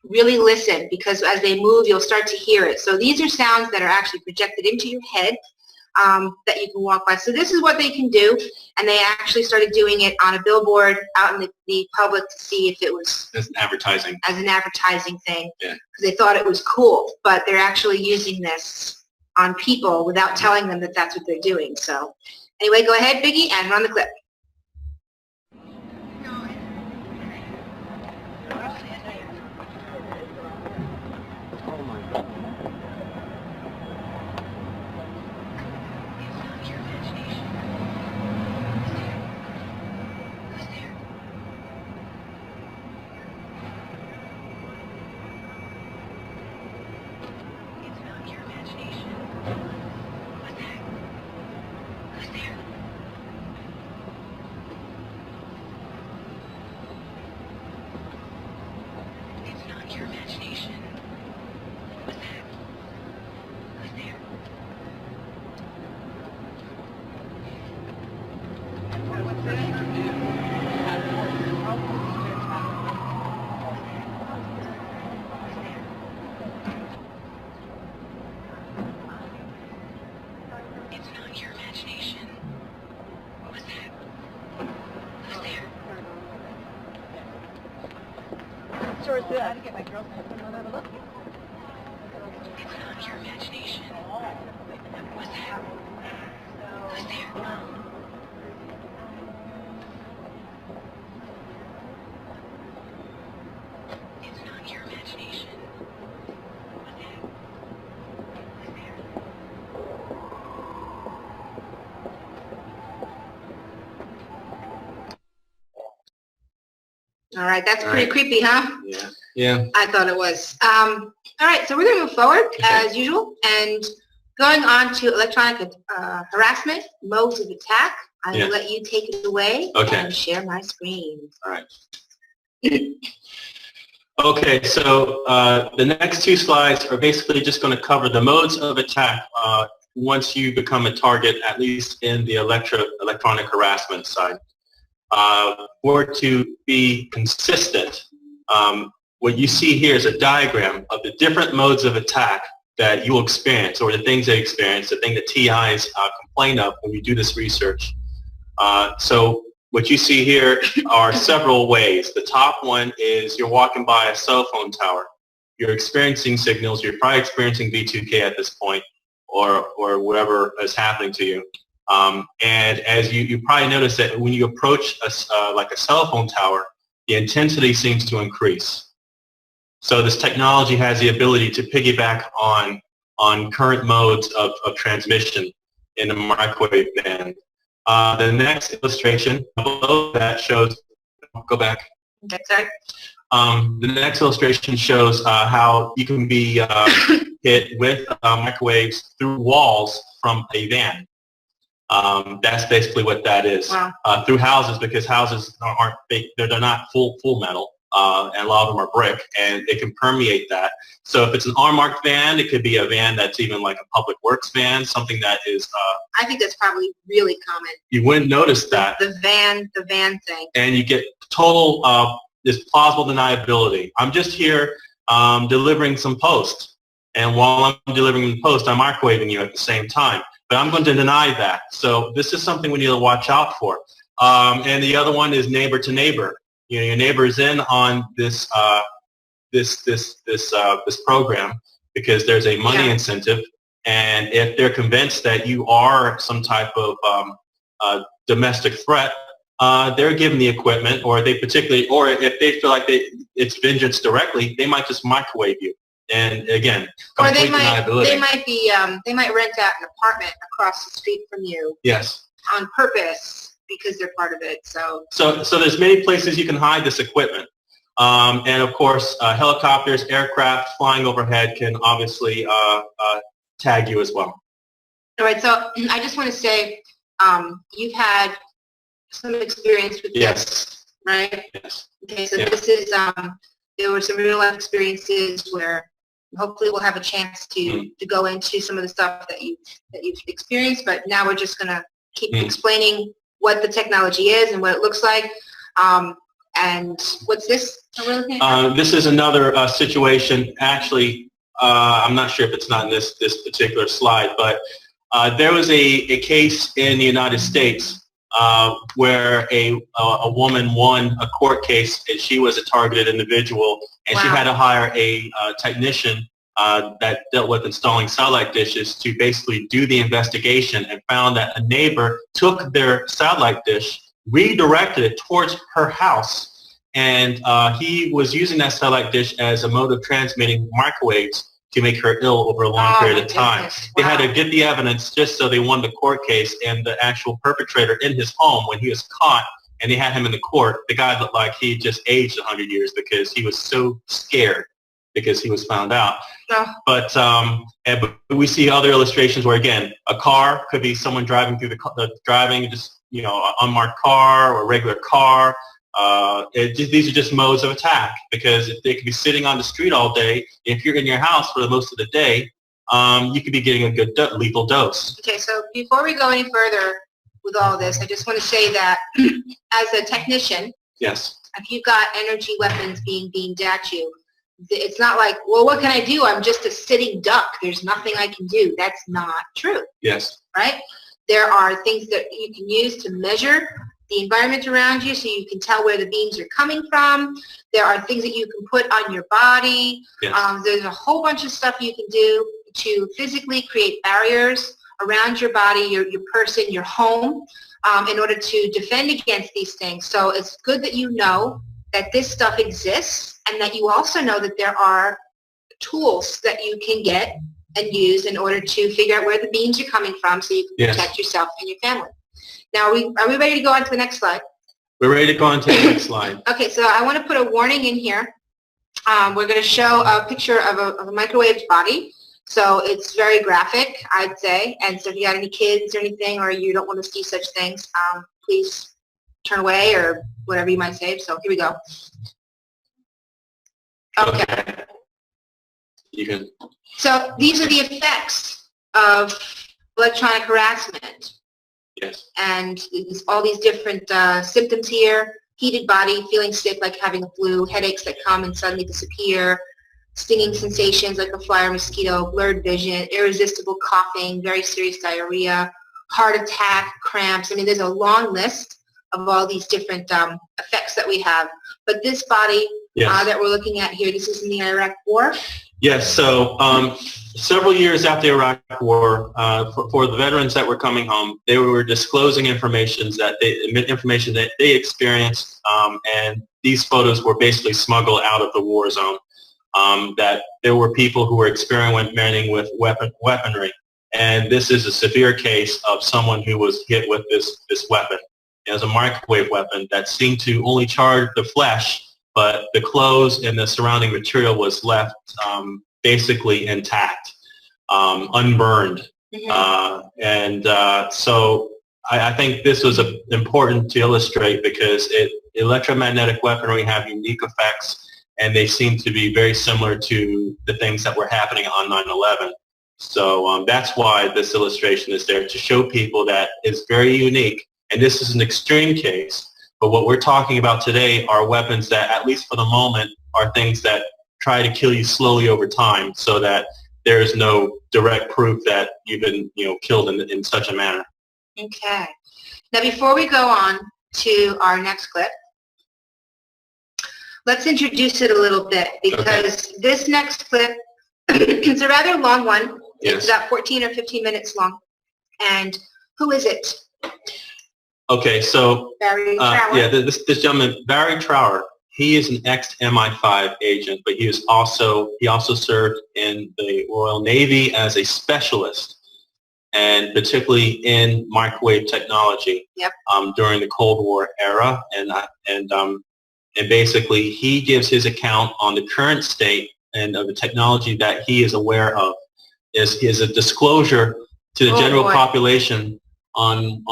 really listen, because as they move, you'll start to hear it. So these are sounds that are actually projected into your head that you can walk by. So this is what they can do, and they actually started doing it on a billboard out in the public to see if it was as an advertising thing, yeah, because they thought it was cool, but they're actually using this on people without telling them that that's what they're doing. So anyway, go ahead, Biggie, and run the clip. I had to get my girls to come over look. It's not your imagination. What's that? Who's there? It's All right, that's pretty creepy, huh? Yeah. Yeah. I thought it was. All right, so we're going to move forward as usual, and going on to electronic harassment, modes of attack. I will let you take it away and share my screen. All right. Okay, so the next two slides are basically just going to cover the modes of attack once you become a target, at least in the electronic harassment side. For it to be consistent, what you see here is a diagram of the different modes of attack that you will experience, or the things they experience, the thing that TIs complain of when you do this research. So what you see here are several ways. The top one is you're walking by a cell phone tower. You're experiencing signals. You're probably experiencing V2K at this point, or whatever is happening to you. And as you probably notice that when you approach like a cell phone tower, the intensity seems to increase. So this technology has the ability to piggyback on current modes of transmission in the microwave band. The next illustration below that shows, go back. Sorry. The next illustration shows how you can be hit with microwaves through walls from a van. That's basically what that is. Wow. Through houses, because houses aren't they're not full metal, and a lot of them are brick, and it can permeate that. So if it's an unmarked van, it could be a van that's even like a public works van, something that is. I think that's probably really common. You wouldn't notice that. The van thing. And you get total this plausible deniability. I'm just here delivering some post, and while I'm delivering the post, I'm microwaving you at the same time. But I'm going to deny that. So this is something we need to watch out for. And the other one is neighbor to neighbor. You know, your neighbor is in on this this program because there's a money incentive, and if they're convinced that you are some type of domestic threat, they're given the equipment, or they particularly, or if they feel like it's vengeance directly, they might just microwave you. And again, or they might rent out an apartment across the street from you. Yes. On purpose because they're part of it. So there's many places you can hide this equipment, and of course helicopters, aircraft flying overhead can obviously tag you as well. All right. So I just want to say you've had some experience with this, right? Yes. Okay. So this is there were some real life experiences where hopefully we'll have a chance to go into some of the stuff that you've experienced, but now we're just going to keep explaining what the technology is and what it looks like. And what's this? This is another situation. Actually, I'm not sure if it's not in this particular slide, but there was a case in the United States where a woman won a court case, and she was a targeted individual, and she had to hire a technician that dealt with installing satellite dishes to basically do the investigation, and found that a neighbor took their satellite dish, redirected it towards her house, and he was using that satellite dish as a mode of transmitting microwaves to make her ill over a long period of time. Wow. They had to get the evidence just so they won the court case, and the actual perpetrator in his home, when he was caught and they had him in the court, the guy looked like he just aged 100 years because he was so scared because he was found out. But we see other illustrations where, again, a car could be someone driving through driving just, you know, an unmarked car or a regular car. These are just modes of attack, because if they could be sitting on the street all day, if you're in your house for the most of the day, you could be getting a good lethal dose. Okay, so before we go any further with all this, I just want to say that as a technician, yes, if you've got energy weapons being beamed at you, it's not like, well, what can I do? I'm just a sitting duck. There's nothing I can do. That's not true. Yes. Right? There are things that you can use to measure the environment around you so you can tell where the beams are coming from. There are things that you can put on your body. Yes. There's a whole bunch of stuff you can do to physically create barriers around your body, your person, your home, in order to defend against these things. So it's good that you know that this stuff exists, and that you also know that there are tools that you can get and use in order to figure out where the beams are coming from so you can protect yourself and your family. Now, are we ready to go on to the next slide? We're ready to go on to the next slide. Okay, so I want to put a warning in here. We're going to show a picture of a microwave body. So it's very graphic, I'd say. And so if you got any kids or anything, or you don't want to see such things, please turn away or whatever you might say. So here we go. Okay. You can. So these are the effects of electronic harassment. Yes. And all these different symptoms here: heated body, feeling sick like having a flu, headaches that come and suddenly disappear, stinging sensations like a fly or mosquito, blurred vision, irresistible coughing, very serious diarrhea, heart attack, cramps. I mean, there's a long list of all these different effects that we have. But this body that we're looking at here, this is in the Iraq War. Yes, so several years after the Iraq War, for the veterans that were coming home, they were disclosing information that they experienced, and these photos were basically smuggled out of the war zone. That there were people who were experimenting with weaponry, and this is a severe case of someone who was hit with this weapon. It was a microwave weapon that seemed to only charge the flesh, but the clothes and the surrounding material was left basically intact, unburned. Mm-hmm. So I think this was important to illustrate because electromagnetic weaponry have unique effects, and they seem to be very similar to the things that were happening on 9/11. So that's why this illustration is there, to show people that it's very unique. And this is an extreme case. But what we're talking about today are weapons that, at least for the moment, are things that try to kill you slowly over time, so that there is no direct proof that you've been, killed in such a manner. Okay. Now, before we go on to our next clip, let's introduce it a little bit, because this next clip is a rather long one. Yes. It's about 14 or 15 minutes long. And who is it? Okay, so Barry Trower. yeah, this gentleman, Barry Trower, he is an ex-MI5 agent, but he also served in the Royal Navy as a specialist, and particularly in microwave technology. Yep. During the Cold War era, and basically he gives his account on the current state and of the technology that he is aware of. Is a disclosure to the general population on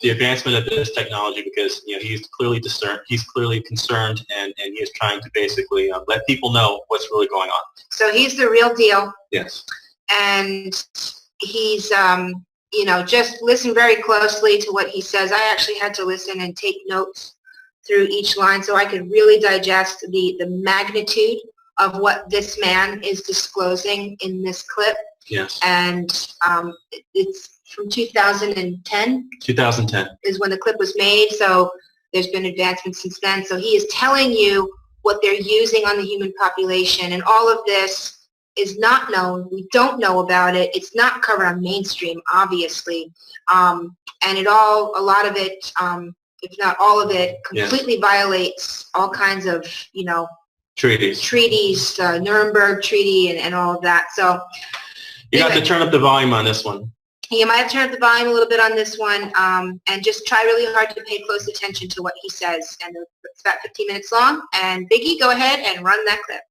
the advancement of this technology, because he's clearly concerned, and he is trying to basically let people know what's really going on. So he's the real deal. Yes. And he's just listen very closely to what he says. I actually had to listen and take notes through each line so I could really digest the magnitude of what this man is disclosing in this clip. Yes. And it's from 2010. 2010 is when the clip was made, so there's been advancements since then. So he is telling you what they're using on the human population, and all of this is not known. We don't know about it. It's not covered on mainstream, obviously. And a lot of it, if not all of it, completely violates all kinds of, treaties, Nuremberg Treaty and all of that. So you have to turn up the volume on this one. You might have to turn up the volume a little bit on this one, and just try really hard to pay close attention to what he says. And it's about 15 minutes long. And Biggie, go ahead and run that clip.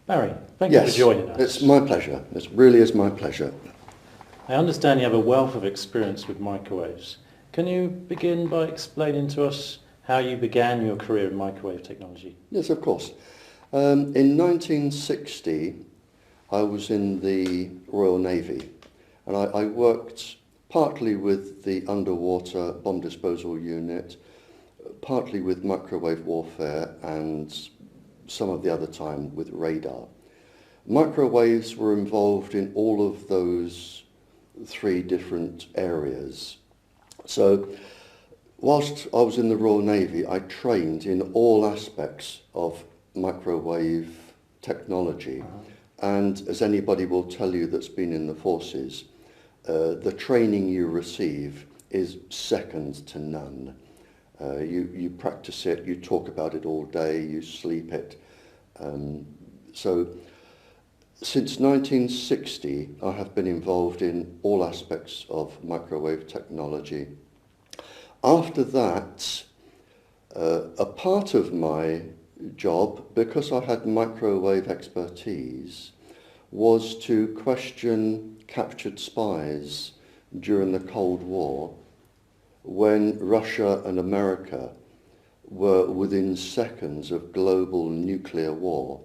Barry, thank you for joining us. It's my pleasure. It really is my pleasure. I understand you have a wealth of experience with microwaves. Can you begin by explaining to us how you began your career in microwave technology? Yes, of course. In 1960, I was in the Royal Navy, and I worked partly with the underwater bomb disposal unit, partly with microwave warfare, and some of the other time with radar. Microwaves were involved in all of those three different areas. So whilst I was in the Royal Navy, I trained in all aspects of microwave technology. And as anybody will tell you that's been in the forces, the training you receive is second to none. You practice it, you talk about it all day, you sleep it. So since 1960, I have been involved in all aspects of microwave technology. After that, a part of my job, because I had microwave expertise, was to question captured spies during the Cold War, when Russia and America were within seconds of global nuclear war.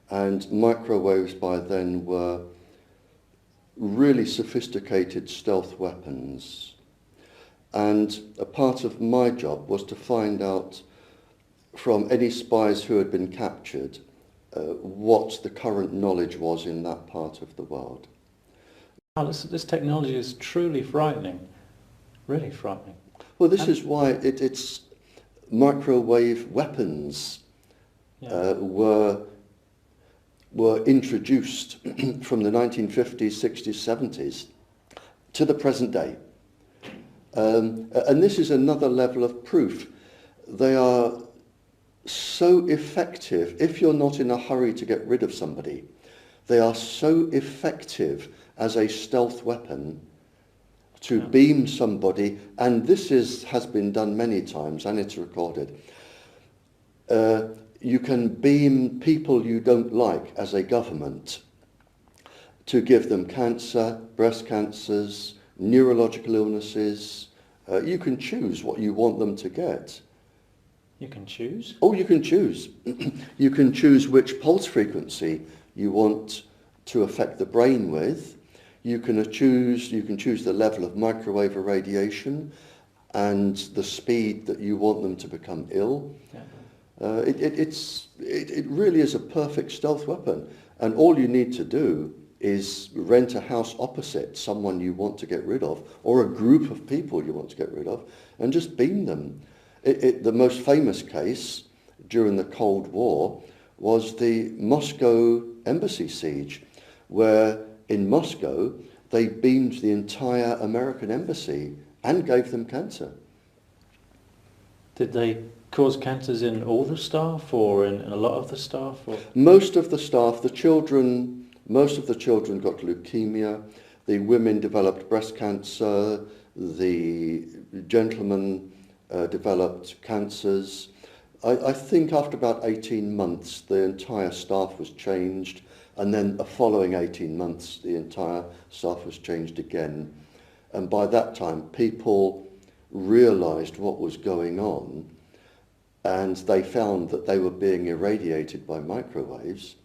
And microwaves by then were really sophisticated stealth weapons. And a part of my job was to find out from any spies who had been captured what the current knowledge was in that part of the world. This technology is truly frightening, really frightening. Well, this is why it's microwave weapons were introduced from the 1950s, 60s, 70s to the present day. And this is another level of proof. They are so effective, if you're not in a hurry to get rid of somebody, they are so effective as a stealth weapon to beam somebody, and this has been done many times, and it's recorded. You can beam people you don't like as a government to give them cancer, breast cancers, neurological illnesses. You can choose what you want them to get. You can choose? Oh, you can choose. You can choose which pulse frequency you want to affect the brain with. You can choose the level of microwave irradiation and the speed that you want them to become ill. Yeah. It really is a perfect stealth weapon, and all you need to do is rent a house opposite someone you want to get rid of, or a group of people you want to get rid of, and just beam them. The most famous case during the Cold War was the Moscow embassy siege, where in Moscow they beamed the entire American embassy and gave them cancer. Did they cause cancers in all the staff, or in a lot of the staff? Or? Most of the staff, most of the children got leukemia, the women developed breast cancer, the gentlemen developed cancers. I think after about 18 months the entire staff was changed, and then the following 18 months the entire staff was changed again. And by that time people realized what was going on, and they found that they were being irradiated by microwaves.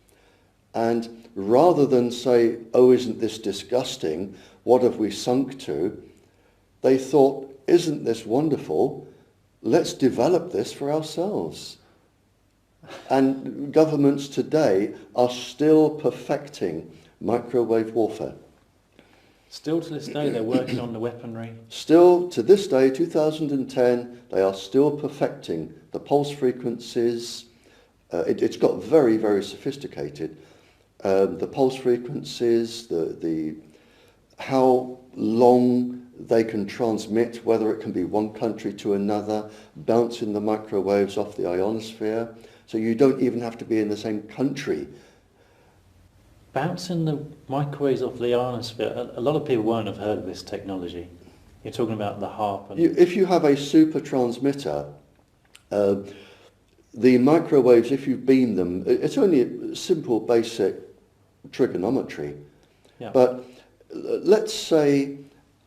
And rather than say, oh, isn't this disgusting, what have we sunk to, they thought, isn't this wonderful, let's develop this for ourselves. And governments today are still perfecting microwave warfare. Still to this day they're working on the weaponry? Still to this day, 2010, they are still perfecting the pulse frequencies. It's got very, very sophisticated. The pulse frequencies, how long they can transmit, whether it can be one country to another, bouncing the microwaves off the ionosphere, so you don't even have to be in the same country. Bouncing the microwaves off the ionosphere, a lot of people won't have heard of this technology. You're talking about the HAARP. If you have a super transmitter, the microwaves, if you beam them, it's only a simple basic trigonometry. Yeah. But let's say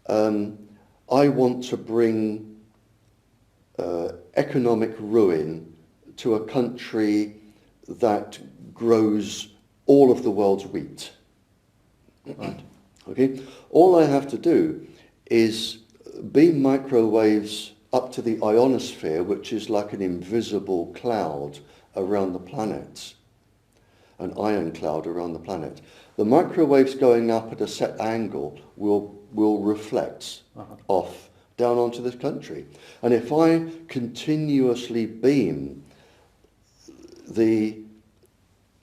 I want to bring economic ruin to a country that grows all of the world's wheat. Right. Okay. All I have to do is beam microwaves up to the ionosphere, which is like an invisible cloud around the planet, an ion cloud around the planet. The microwaves going up at a set angle will reflect off down onto this country. And if I continuously beam the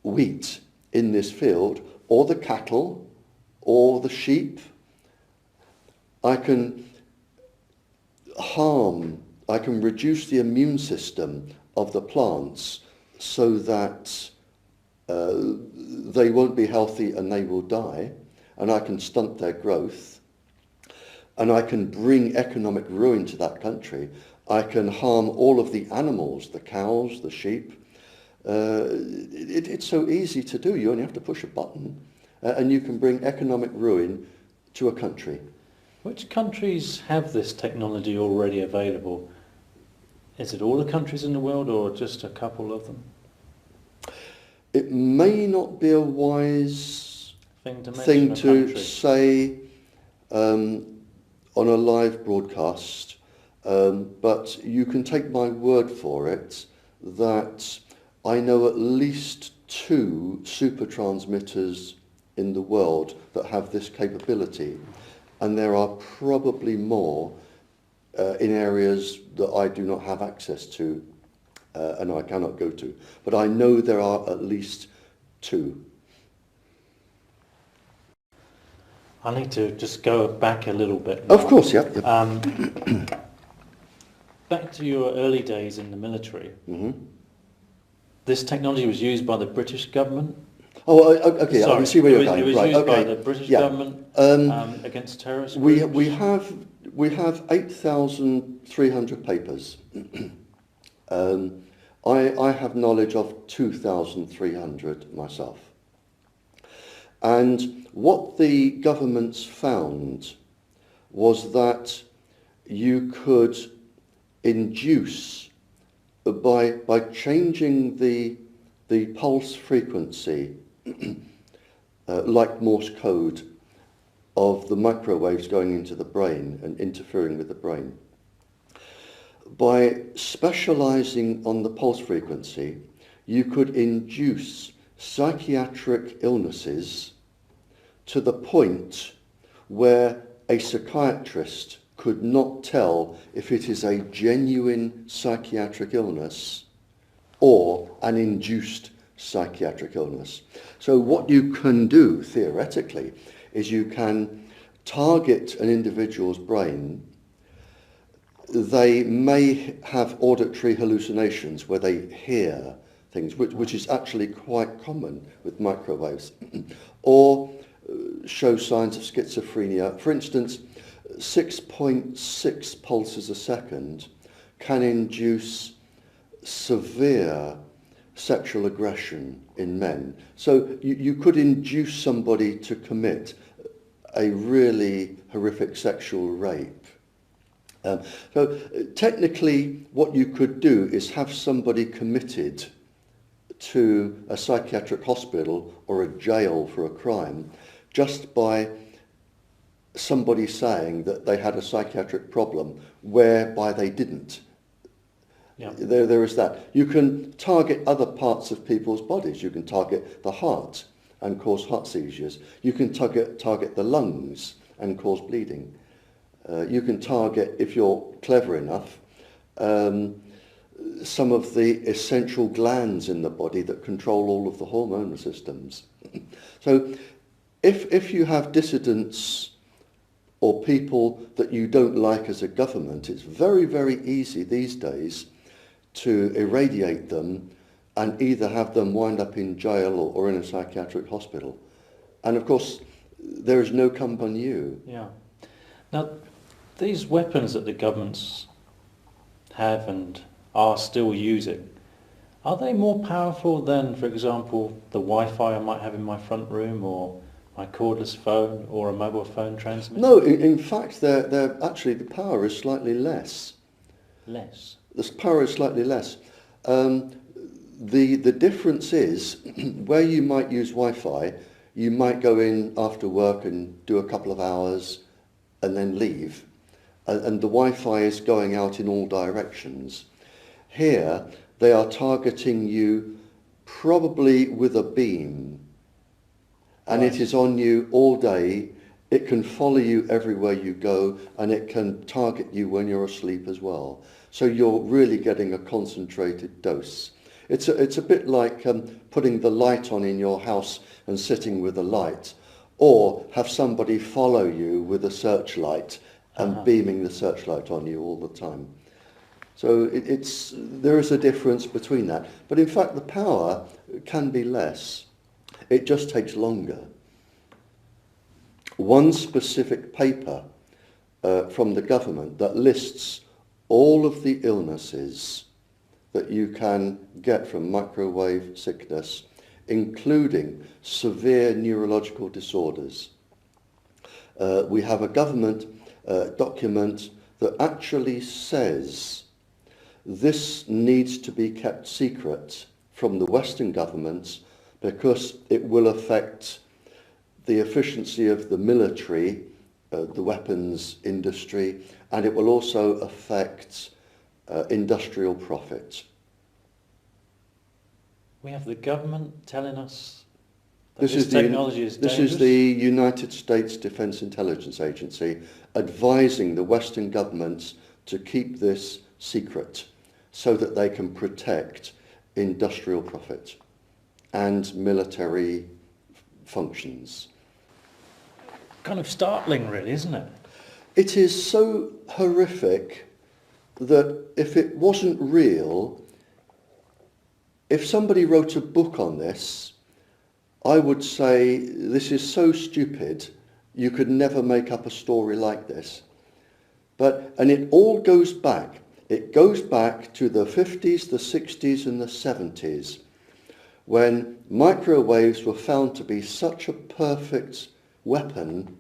wheat in this field, or the cattle, or the sheep, I can I can reduce the immune system of the plants so that they won't be healthy and they will die, and I can stunt their growth, and I can bring economic ruin to that country. I can harm all of the animals, the cows, the sheep. It's so easy to do. You only have to push a button, and you can bring economic ruin to a country. Which countries have this technology already available? Is it all the countries in the world or just a couple of them? It may not be a wise thing to say on a live broadcast, but you can take my word for it that I know at least 2 super transmitters in the world that have this capability, and there are probably more in areas that I do not have access to and I cannot go to. But I know there are at least 2. I need to just go back a little bit now. Of course, yeah. Back to your early days in the military. Mm-hmm. This technology was used by the British government? Oh, okay, sorry, I can see where you're going. It was used by the British government against terrorist groups? We have 8,300 papers. I have knowledge of 2,300 myself. And what the governments found was that you could induce, by changing the pulse frequency, like Morse code, of the microwaves going into the brain and interfering with the brain. By specializing on the pulse frequency, you could induce psychiatric illnesses to the point where a psychiatrist could not tell if it is a genuine psychiatric illness or an induced psychiatric illness. So what you can do, theoretically, is you can target an individual's brain. They may have auditory hallucinations where they hear things, which is actually quite common with microwaves, or show signs of schizophrenia. For instance, 6.6 pulses a second can induce severe sexual aggression in men. So you could induce somebody to commit a really horrific sexual rape. So technically what you could do is have somebody committed to a psychiatric hospital or a jail for a crime just by somebody saying that they had a psychiatric problem whereby they didn't. Yeah. There is that. You can target other parts of people's bodies. You can target the heart and cause heart seizures. You can target the lungs and cause bleeding. You can target, if you're clever enough, some of the essential glands in the body that control all of the hormonal systems. So if you have dissidents or people that you don't like as a government, it's very, very easy these days to irradiate them and either have them wind up in jail or in a psychiatric hospital. And of course, there is no come on you. Yeah. Now, these weapons that the governments have and are still using, are they more powerful than, for example, the Wi-Fi I might have in my front room, or my cordless phone, or a mobile phone transmitter? No, in fact, they're actually, the power is slightly less. Less? The power is slightly less. The difference is, where you might use Wi-Fi, you might go in after work and do a couple of hours and then leave. And the Wi-Fi is going out in all directions. Here, they are targeting you probably with a beam. And it is on you all day. It can follow you everywhere you go, and it can target you when you're asleep as well. So you're really getting a concentrated dose. It's a bit like putting the light on in your house and sitting with a light, or have somebody follow you with a searchlight and beaming the searchlight on you all the time. So there is a difference between that. But in fact, the power can be less. It just takes longer. One specific paper from the government that lists all of the illnesses that you can get from microwave sickness, including severe neurological disorders. We have a government document that actually says this needs to be kept secret from the Western governments because it will affect the efficiency of the military, the weapons industry, and it will also affect industrial profit. We have the government telling us that This technology is dangerous? This is the United States Defense Intelligence Agency advising the Western governments to keep this secret so that they can protect industrial profit and military functions. Kind of startling, really, isn't it? It is so horrific that if it wasn't real, if somebody wrote a book on this, I would say this is so stupid, you could never make up a story like this. And it all goes back. It goes back to the 50s, the 60s and the 70s, when microwaves were found to be such a perfect weapon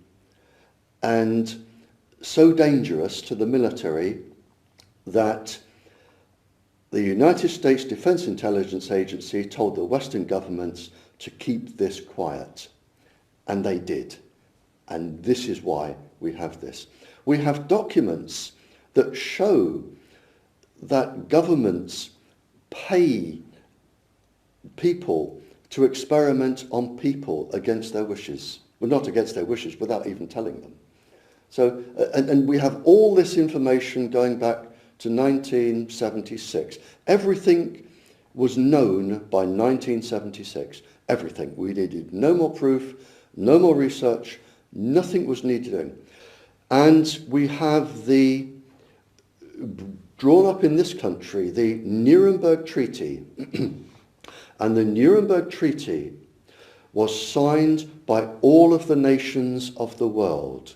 and so dangerous to the military that the United States Defense Intelligence Agency told the Western governments to keep this quiet. And they did. And this is why we have this. We have documents that show that governments pay people to experiment on people against their wishes. Well, not against their wishes, without even telling them. So, and we have all this information going back to 1976. Everything was known by 1976. Everything. We needed no more proof, no more research, nothing was needed. And we have drawn up in this country, the Nuremberg Treaty. And the Nuremberg Treaty was signed by all of the nations of the world.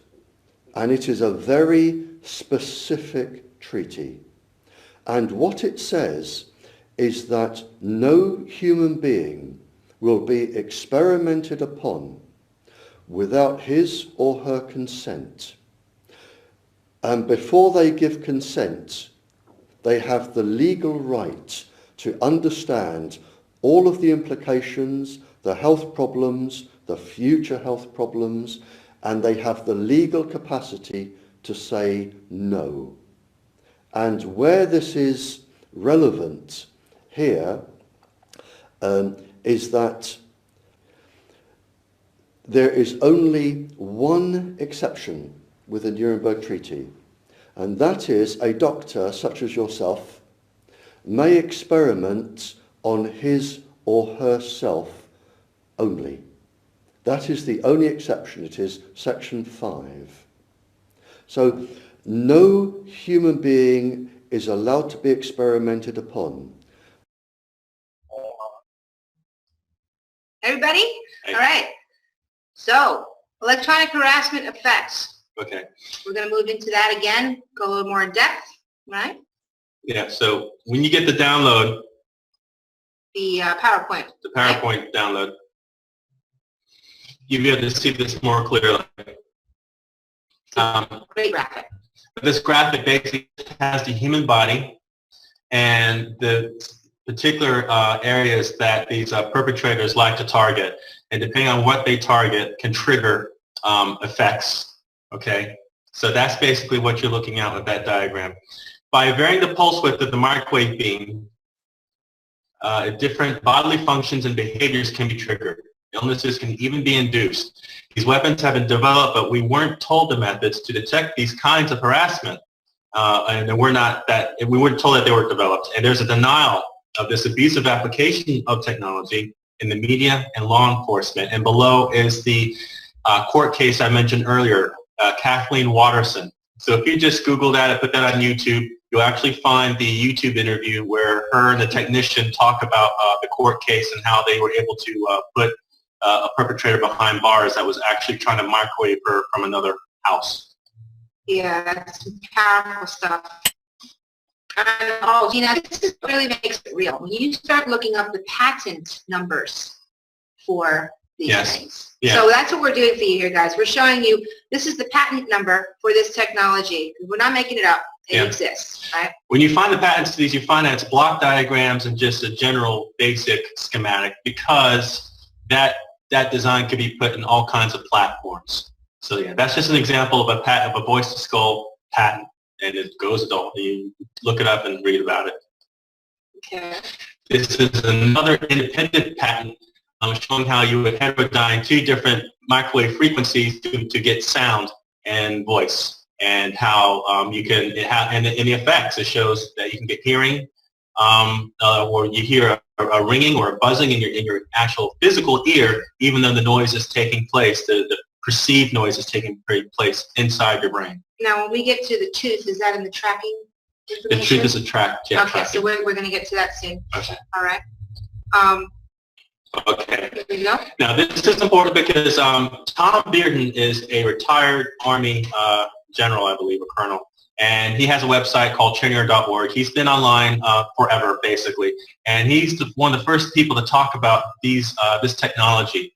And it is a very specific treaty. And what it says is that no human being will be experimented upon without his or her consent. And before they give consent, they have the legal right to understand all of the implications, the health problems, the future health problems, and they have the legal capacity to say no. And where this is relevant here is that there is only one exception with the Nuremberg Treaty, and that is a doctor such as yourself may experiment on his or herself only. That is the only exception. It is section 5. So no human being is allowed to be experimented upon. Everybody? All right. So, electronic harassment effects. Okay. We're going to move into that again, go a little more in depth, right? Yeah, so when you get the download, The PowerPoint. the PowerPoint download, you'll be able to see this more clearly. Great graphic. This graphic basically has the human body and the particular areas that these perpetrators like to target. And depending on what they target can trigger effects, okay? So that's basically what you're looking at with that diagram. By varying the pulse width of the microwave beam, different bodily functions and behaviors can be triggered. Illnesses can even be induced. These weapons have been developed, but we weren't told the methods to detect these kinds of harassment, and we weren't told that they were developed. And there's a denial of this abusive application of technology in the media and law enforcement. And below is the court case I mentioned earlier, Kathleen Watterson. So if you just Google that and put that on YouTube, you'll actually find the YouTube interview where her and the technician talk about the court case and how they were able to put a perpetrator behind bars that was actually trying to microwave her from another house. Yeah, that's powerful stuff. Oh, this really makes it real. When you start looking up the patent numbers for these things. Yeah. So that's what we're doing for you here, guys. We're showing you this is the patent number for this technology. We're not making it up. It exists, right? When you find the patents to these, you find that it's block diagrams and just a general basic schematic, because that design could be put in all kinds of platforms. So yeah, that's just an example of a patent, of a voice to skull patent, and it goes adult. You look it up and read about it. Okay. This is another independent patent showing how you would heterodyne two different microwave frequencies to get sound and voice, and how you can, and in the effects, it shows that you can get hearing, or you hear a ringing or a buzzing in your actual physical ear, even though the noise is taking place, the perceived noise is taking place inside your brain. Now, when we get to the tooth, is that in the tracking information? The truth is a track. Yeah, okay, tracking. so we're going to get to that soon. Okay. All right. Okay. Here we go. Now, this is important because Tom Bearden is a retired Army general, I believe, a colonel, and he has a website called Chinneer.org. He's been online forever, basically, and he's one of the first people to talk about this technology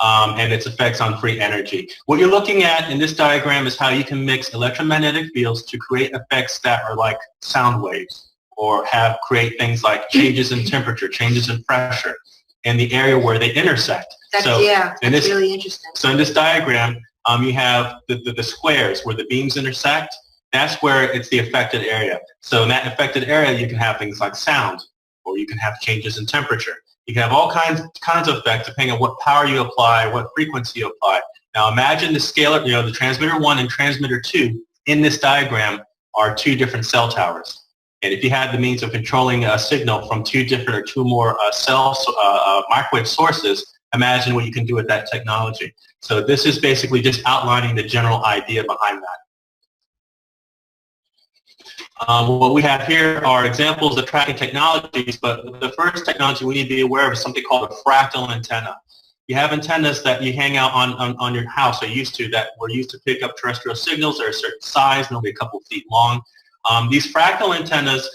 and its effects on free energy. What you're looking at in this diagram is how you can mix electromagnetic fields to create effects that are like sound waves, or create things like changes in temperature, changes in pressure, in the area where they intersect. That's really interesting. So in this diagram, you have the squares where the beams intersect. That's where it's the affected area. So in that affected area, you can have things like sound, or you can have changes in temperature. You can have all kinds of effects depending on what power you apply, what frequency you apply. Now imagine the scalar, the transmitter 1 and transmitter 2 in this diagram are two different cell towers. And if you had the means of controlling a signal from two different or two more microwave sources, imagine what you can do with that technology. So this is basically just outlining the general idea behind that. What we have here are examples of tracking technologies, but the first technology we need to be aware of is something called a fractal antenna. You have antennas that you hang out on your house, or used to, that were used to pick up terrestrial signals. They're a certain size, maybe a couple of feet long. These fractal antennas,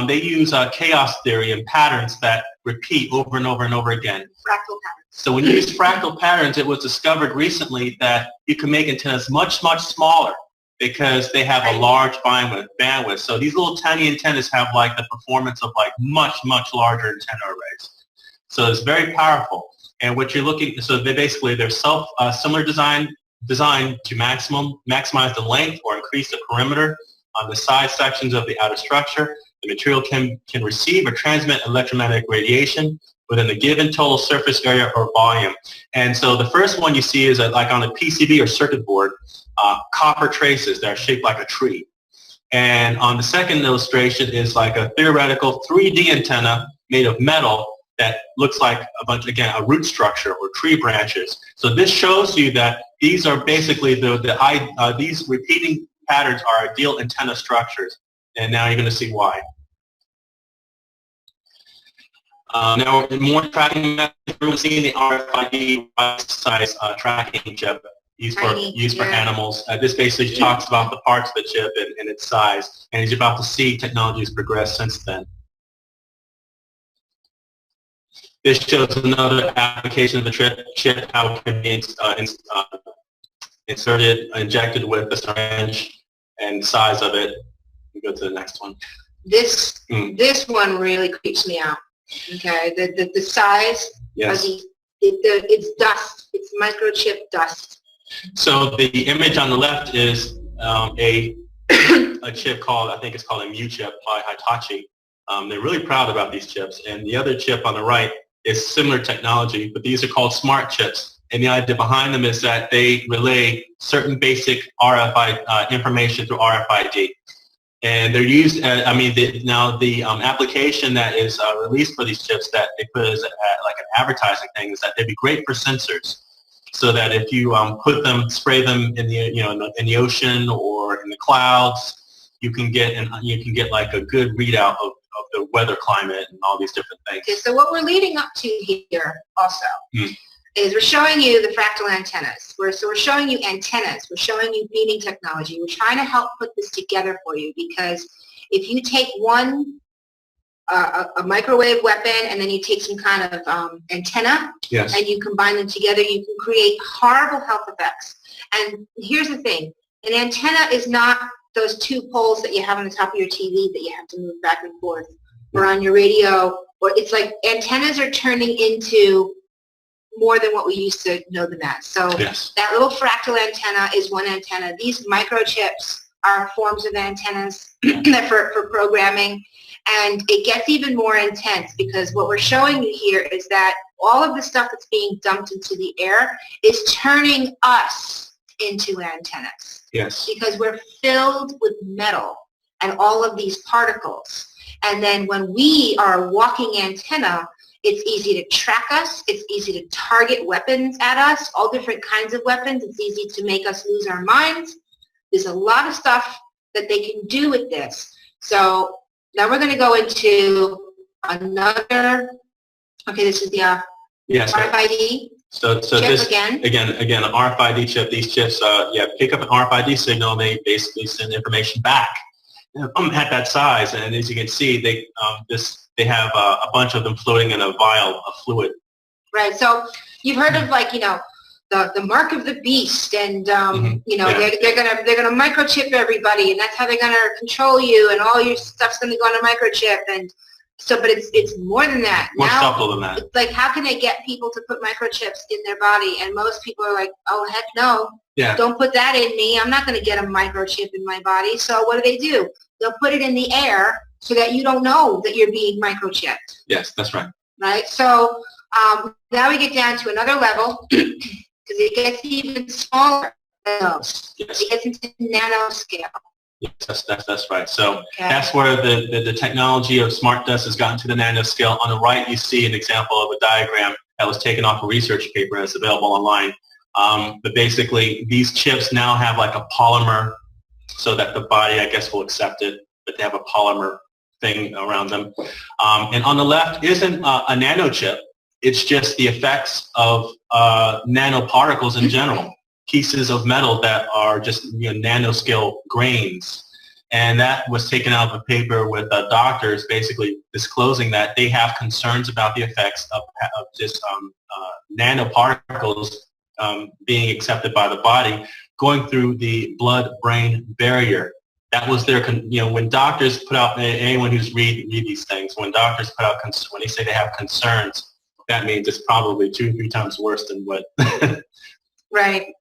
they use chaos theory and patterns that repeat over and over and over again. Fractal patterns. So when you use fractal patterns, it was discovered recently that you can make antennas much, much smaller because they have a large bandwidth. So these little tiny antennas have like the performance of like much, much larger antenna arrays. So it's very powerful. And what you're looking, so they're similar designed to maximize the length or increase the perimeter on the side sections of the outer structure. The material can receive or transmit electromagnetic radiation within the given total surface area or volume. And so the first one you see is like on a PCB or circuit board, copper traces that are shaped like a tree. And on the second illustration is like a theoretical 3D antenna made of metal that looks like a root structure or tree branches. So this shows you that these are basically these repeating patterns are ideal antenna structures. And now you're going to see why. Now, more tracking methods, we're seeing the RFID size tracking chip used for animals. This basically talks about the parts of the chip and its size. And as you're about to see, technology has progressed since then. This shows another application of the chip, how it can be injected with the syringe and the size of it. We go to the next one. This one really creeps me out. Okay, the size of it's dust. It's microchip dust. So the image on the left is a chip called, I think it's called a Mu chip by Hitachi. They're really proud about these chips. And the other chip on the right is similar technology, but these are called smart chips. And the idea behind them is that they relay certain basic RFID information through RFID. And they're used, the application that is released for these chips that they put as like an advertising thing is that they'd be great for sensors. So that if you spray them in the, in the ocean or in the clouds, you can get like a good readout of the weather climate and all these different things. Okay, so what we're leading up to here also is we're showing you the fractal antennas. So we're showing you antennas. We're showing you beaming technology. We're trying to help put this together for you, because if you take one a microwave weapon and then you take some kind of antenna and you combine them together, you can create horrible health effects. And here's the thing. An antenna is not those two poles that you have on the top of your TV that you have to move back and forth, or on your radio, or it's like antennas are turning into more than what we used to know them as. So that little fractal antenna is one antenna. These microchips are forms of antennas for programming. And it gets even more intense, because what we're showing you here is that all of the stuff that's being dumped into the air is turning us into antennas. Yes. Because we're filled with metal and all of these particles. And then when we are a walking antenna, it's easy to track us. It's easy to target weapons at us, all different kinds of weapons. It's easy to make us lose our minds. There's a lot of stuff that they can do with this. So now we're going to go into another, okay, this is the RFID So chip this, again, an RFID chip, these chips, pick up an RFID signal, they basically send information back at that size. And as you can see, they have a bunch of them floating in a vial of fluid. Right, so you've heard of, like, the mark of the beast, and they're gonna microchip everybody, and that's how they're gonna control you, and all your stuff's gonna go on a microchip, and so, but it's more than that. More subtle than that. It's like, how can they get people to put microchips in their body? And most people are like, oh heck no, don't put that in me. I'm not gonna get a microchip in my body. So what do? They'll put it in the air so that you don't know that you're being microchipped. Yes, that's right. Right. So now we get down to another level. Because it gets even smaller than those. It gets into nanoscale. Yes, that's right. So that's where the technology of smart dust has gotten to the nanoscale. On the right, you see an example of a diagram that was taken off a research paper and it's available online. But basically, these chips now have like a polymer, so that the body, I guess, will accept it, but they have a polymer thing around them. And on the left isn't a nanochip. It's just the effects of nanoparticles in general, pieces of metal that are just nanoscale grains. And that was taken out of a paper with doctors basically disclosing that they have concerns about the effects of just nanoparticles being accepted by the body, going through the blood-brain barrier. That was their, when doctors put out, anyone who's read these things, when doctors put out, when they say they have concerns, that means it's probably 2-3 times worse than what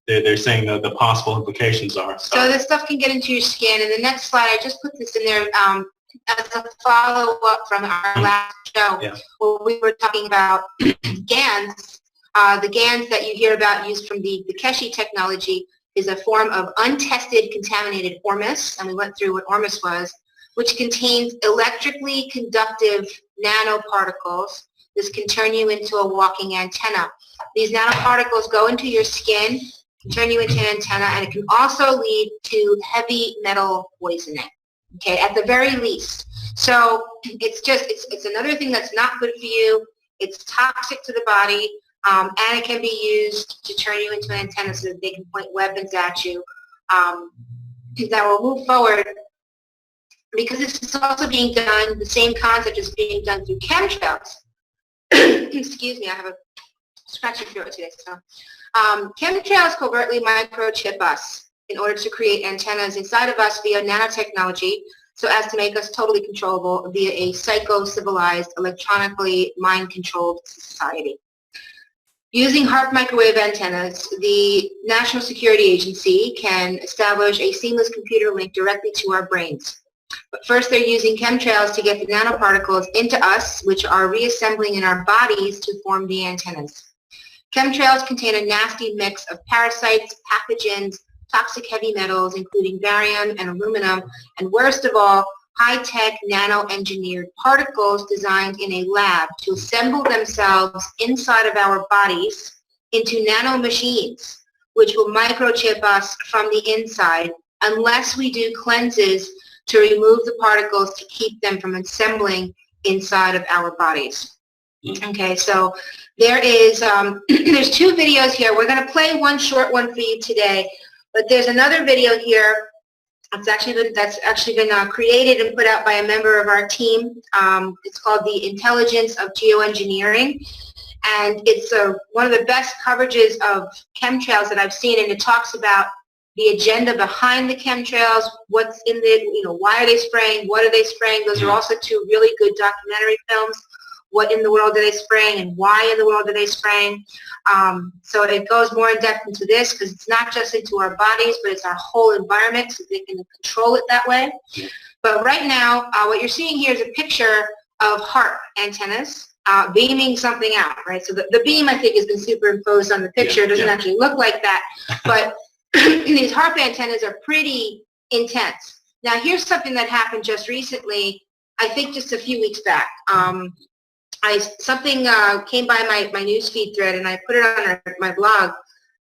they're saying the possible implications are. So this stuff can get into your skin. And the next slide, I just put this in there as a follow-up from our last show, where we were talking about GANs. The GANs that you hear about used from the Keshi technology is a form of untested contaminated ormus, and we went through what ormus was, which contains electrically conductive nanoparticles. This can turn you into a walking antenna. These nanoparticles go into your skin, turn you into an antenna, and it can also lead to heavy metal poisoning, okay, at the very least. So it's another thing that's not good for you. It's toxic to the body, and it can be used to turn you into an antenna so that they can point weapons at you. Now we'll move forward, because this is also being done, the same concept is being done through chemtrails. Excuse me, I have a scratchy throat today. So, chemtrails covertly microchip us in order to create antennas inside of us via nanotechnology, so as to make us totally controllable via a psycho-civilized, electronically mind-controlled society. Using HAARP microwave antennas, the National Security Agency can establish a seamless computer link directly to our brains. But first, they're using chemtrails to get the nanoparticles into us, which are reassembling in our bodies to form the antennas. Chemtrails contain a nasty mix of parasites, pathogens, toxic heavy metals, including barium and aluminum, and worst of all, high-tech nano-engineered particles designed in a lab to assemble themselves inside of our bodies into nanomachines, which will microchip us from the inside unless we do cleanses to remove the particles to keep them from assembling inside of our bodies. Okay, so there is, there's two videos here. We're going to play one short one for you today, but there's another video here that's actually been created and put out by a member of our team. It's called The Intelligence of Geoengineering, and it's one of the best coverages of chemtrails that I've seen, and it talks about the agenda behind the chemtrails, what's in it, why are they spraying, what are they spraying. Those are also two really good documentary films. What in the world are they spraying, and why in the world are they spraying? So it goes more in depth into this, because it's not just into our bodies, but it's our whole environment, so they can control it that way. But right now, what you're seeing here is a picture of HARP antennas beaming something out, right? So the beam, I think, has been superimposed on the picture. It doesn't actually look like that, but these HARP antennas are pretty intense. Now, here's something that happened just recently, I think just a few weeks back. Something came by my newsfeed thread, and I put it on my blog.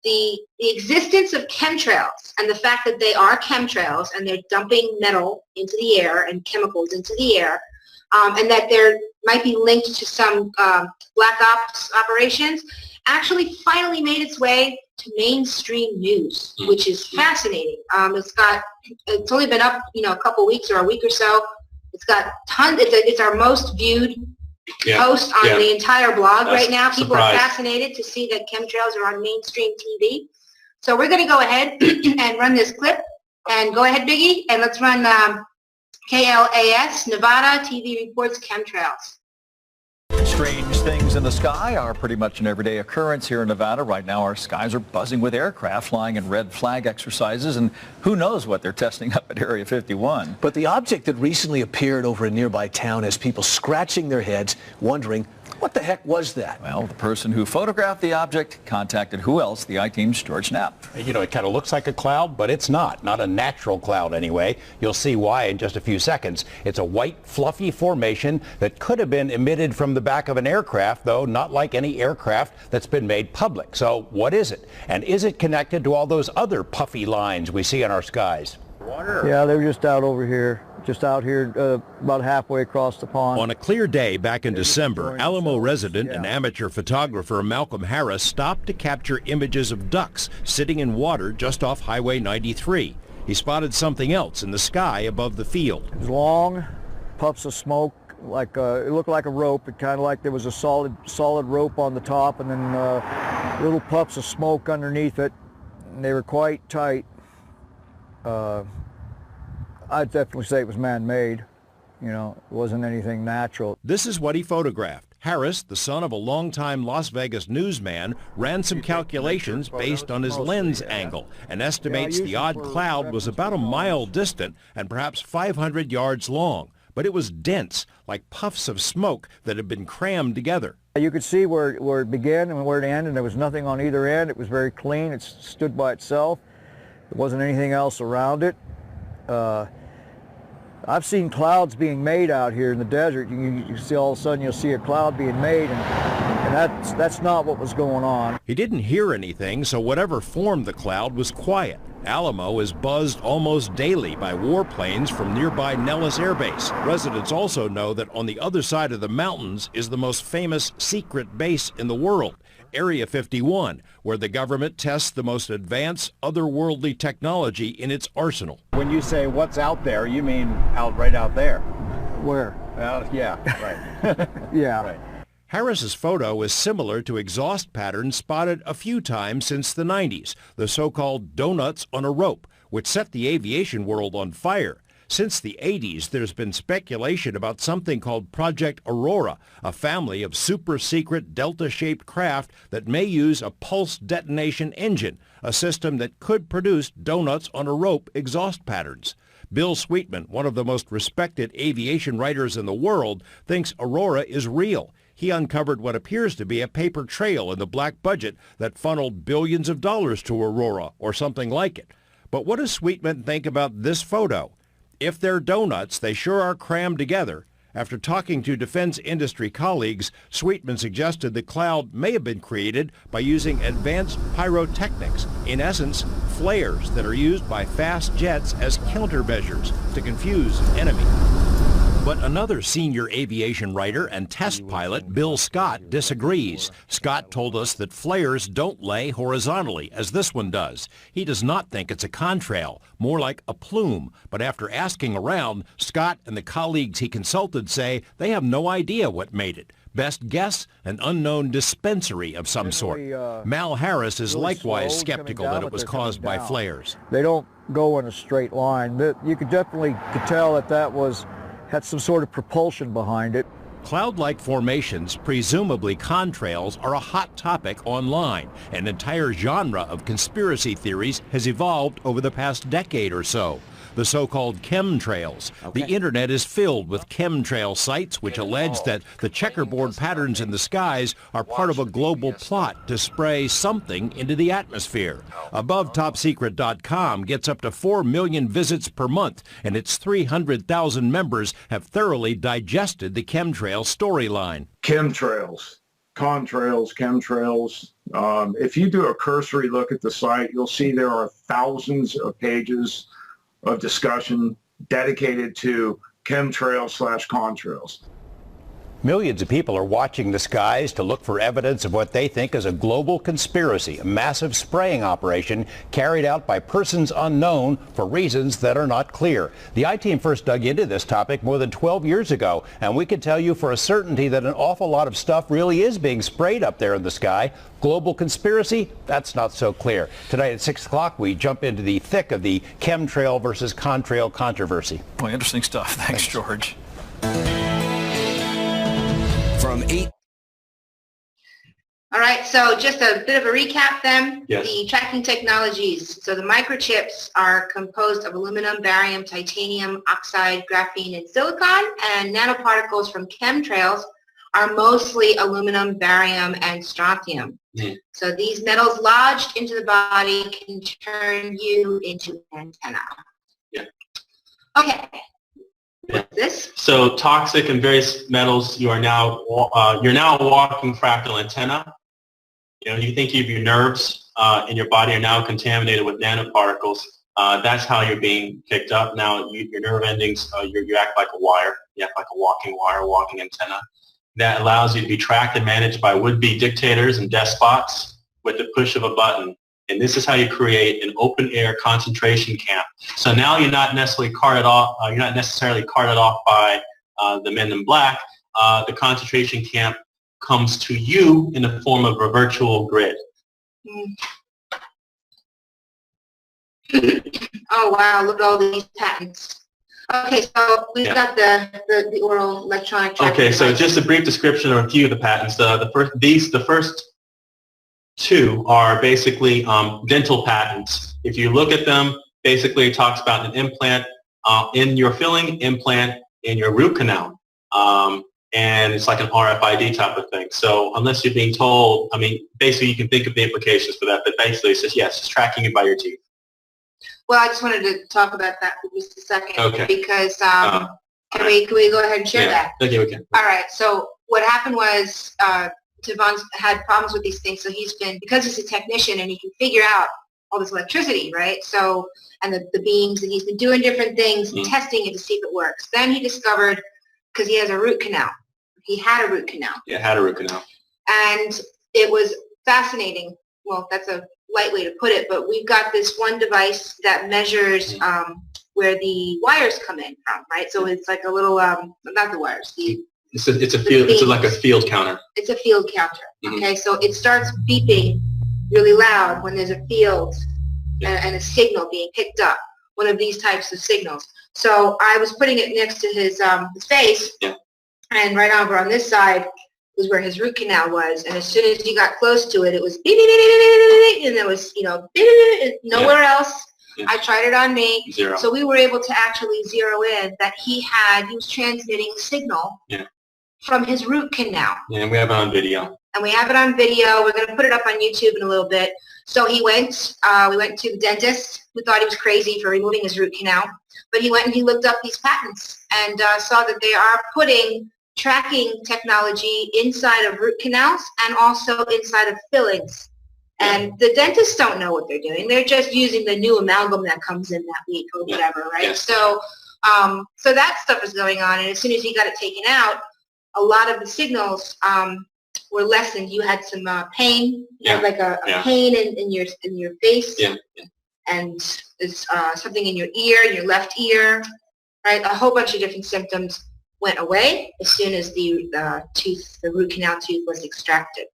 The existence of chemtrails and the fact that they are chemtrails and they're dumping metal into the air and chemicals into the air, and that there might be linked to some black ops operations, actually finally made its way to mainstream news, which is fascinating. It's only been up, a couple weeks or a week or so. It's got tons. It's our most viewed post on the entire blog right now. People are fascinated to see that chemtrails are on mainstream TV. So we're going to go ahead and run this clip. And go ahead, Biggie, and let's run KLAS, Nevada TV reports chemtrails. Strange things in the sky are pretty much an everyday occurrence here in Nevada. Right now, our skies are buzzing with aircraft flying in red flag exercises, and who knows what they're testing up at Area 51. But the object that recently appeared over a nearby town has people scratching their heads, wondering, what the heck was that? Well, the person who photographed the object contacted who else? The I-Team's George Knapp. It kind of looks like a cloud, but it's not a natural cloud anyway. You'll see why in just a few seconds. It's a white, fluffy formation that could have been emitted from the back of an aircraft, though not like any aircraft that's been made public. So what is it? And is it connected to all those other puffy lines we see in our skies? Yeah, they were just out over here. Just out here about halfway across the pond. On a clear day back in December, Alamo resident and amateur photographer Malcolm Harris stopped to capture images of ducks sitting in water just off Highway 93. He spotted something else in the sky above the field. It was long puffs of smoke, like it looked like a rope. It kind of like there was a solid rope on the top, and then little puffs of smoke underneath it. And they were quite tight. I'd definitely say it was man-made. It wasn't anything natural. This is what he photographed. Harris, the son of a longtime Las Vegas newsman, ran some calculations based on his lens angle and estimates the odd cloud was about a mile distant and perhaps 500 yards long. But it was dense, like puffs of smoke that had been crammed together. You could see where it began and where it ended, and there was nothing on either end. It was very clean. It stood by itself. There wasn't anything else around it. I've seen clouds being made out here in the desert. You see, all of a sudden you'll see a cloud being made, and that's not what was going on. He didn't hear anything, so whatever formed the cloud was quiet. Alamo is buzzed almost daily by warplanes from nearby Nellis Air Base. Residents also know that on the other side of the mountains is the most famous secret base in the world, Area 51, where the government tests the most advanced otherworldly technology in its arsenal. When you say what's out there, you mean right out there? Where? Yeah, right. Yeah. Right. Harris's photo is similar to exhaust patterns spotted a few times since the 90s, the so-called donuts on a rope, which set the aviation world on fire. Since the 80s, there's been speculation about something called Project Aurora, a family of super-secret delta-shaped craft that may use a pulse detonation engine, a system that could produce donuts on a rope exhaust patterns. Bill Sweetman, one of the most respected aviation writers in the world, thinks Aurora is real. He uncovered what appears to be a paper trail in the black budget that funneled billions of dollars to Aurora, or something like it. But what does Sweetman think about this photo? If they're donuts, they sure are crammed together. After talking to defense industry colleagues, Sweetman suggested the cloud may have been created by using advanced pyrotechnics, in essence, flares that are used by fast jets as countermeasures to confuse an enemy. But another senior aviation writer and test pilot, Bill Scott, disagrees. Scott told us that flares don't lay horizontally, as this one does. He does not think it's a contrail, more like a plume. But after asking around, Scott and the colleagues he consulted say they have no idea what made it. Best guess, an unknown dispensary of some sort. Mal Harris is likewise skeptical that it was caused by flares. They don't go in a straight line. You could definitely tell that had some sort of propulsion behind it. Cloud-like formations, presumably contrails, are a hot topic online. An entire genre of conspiracy theories has evolved over the past decade or so. The so-called chemtrails. The internet is filled with chemtrail sites which allege that the checkerboard patterns in the skies are part of a global plot to spray something into the atmosphere. AboveTopSecret.com gets up to 4 million visits per month, and its 300,000 members have thoroughly digested the chemtrail storyline. Chemtrails, contrails, chemtrails. If you do a cursory look at the site, you'll see there are thousands of pages of discussion dedicated to chemtrails/contrails. Millions of people are watching the skies to look for evidence of what they think is a global conspiracy, a massive spraying operation carried out by persons unknown for reasons that are not clear. The I-Team first dug into this topic more than 12 years ago, and we can tell you for a certainty that an awful lot of stuff really is being sprayed up there in the sky. Global conspiracy? That's not so clear. Tonight at 6 o'clock, we jump into the thick of the chemtrail versus contrail controversy. Boy, interesting stuff. Thanks, George. From 8. All right, so just a bit of a recap then. Yes. The tracking technologies. So the microchips are composed of aluminum, barium, titanium, oxide, graphene, and silicon, and nanoparticles from chemtrails are mostly aluminum, barium, and strontium. So these metals lodged into the body can turn you into an antenna. Yeah. Okay. What's this? So toxic and various metals, you're now a walking fractal antenna. You know, you think of your nerves in your body are now contaminated with nanoparticles. That's how you're being picked up. Now your nerve endings, you act like a wire. You act like a walking wire, walking antenna. That allows you to be tracked and managed by would-be dictators and despots with the push of a button. And this is how you create an open-air concentration camp. So now you're not necessarily carted off. You're not necessarily carted off by the men in black. The concentration camp comes to you in the form of a virtual grid. Oh wow! Look at all these patents. Okay, so we've got the oral electronic tracking Okay, so device. just a brief description or a few of the patents. The first two are basically dental patents. If you look at them, basically it talks about an implant in your filling, implant in your root canal. And it's like an RFID type of thing. So unless you're being told, I mean, basically you can think of the implications for that, but basically it says, yes, it's tracking you by your teeth. Well, I just wanted to talk about that for just a second because can we go ahead and share that? Okay, we can. All right. So what happened was Devon's had problems with these things. So because he's a technician and he can figure out all this electricity, right? So, and the beams, and he's been doing different things and testing it to see if it works. Then he discovered, because he has a root canal. He had a root canal. Yeah, had a root canal. And it was fascinating. Well, that's a light way to put it, but we've got this one device that measures where the wires come in from, right? So it's like a little, not the wires. It's a field. It's like a field counter. It's a field counter. Okay, so it starts beeping really loud when there's a field and a signal being picked up. One of these types of signals. So I was putting it next to his face, and right over on this side was where his root canal was. And as soon as you got close to it, it was beep, beep, beep, beep, beep, and there was, beep, beep, beep, nowhere else. I tried it on me. Zero. So we were able to actually zero in that he was transmitting signal from his root canal. And we have it on video. And we have it on video. We're going to put it up on YouTube in a little bit. So we went to the dentist, who thought he was crazy for removing his root canal. But he went and he looked up these patents and saw that they are putting tracking technology inside of root canals and also inside of fillings. And the dentists don't know what they're doing. They're just using the new amalgam that comes in that week or whatever, right? Yes. So that stuff is going on. And as soon as he got it taken out, a lot of the signals were lessened. You had some pain, you had like a pain in your face, and it's something in your ear, in your left ear, right? A whole bunch of different symptoms went away as soon as the root canal tooth was extracted.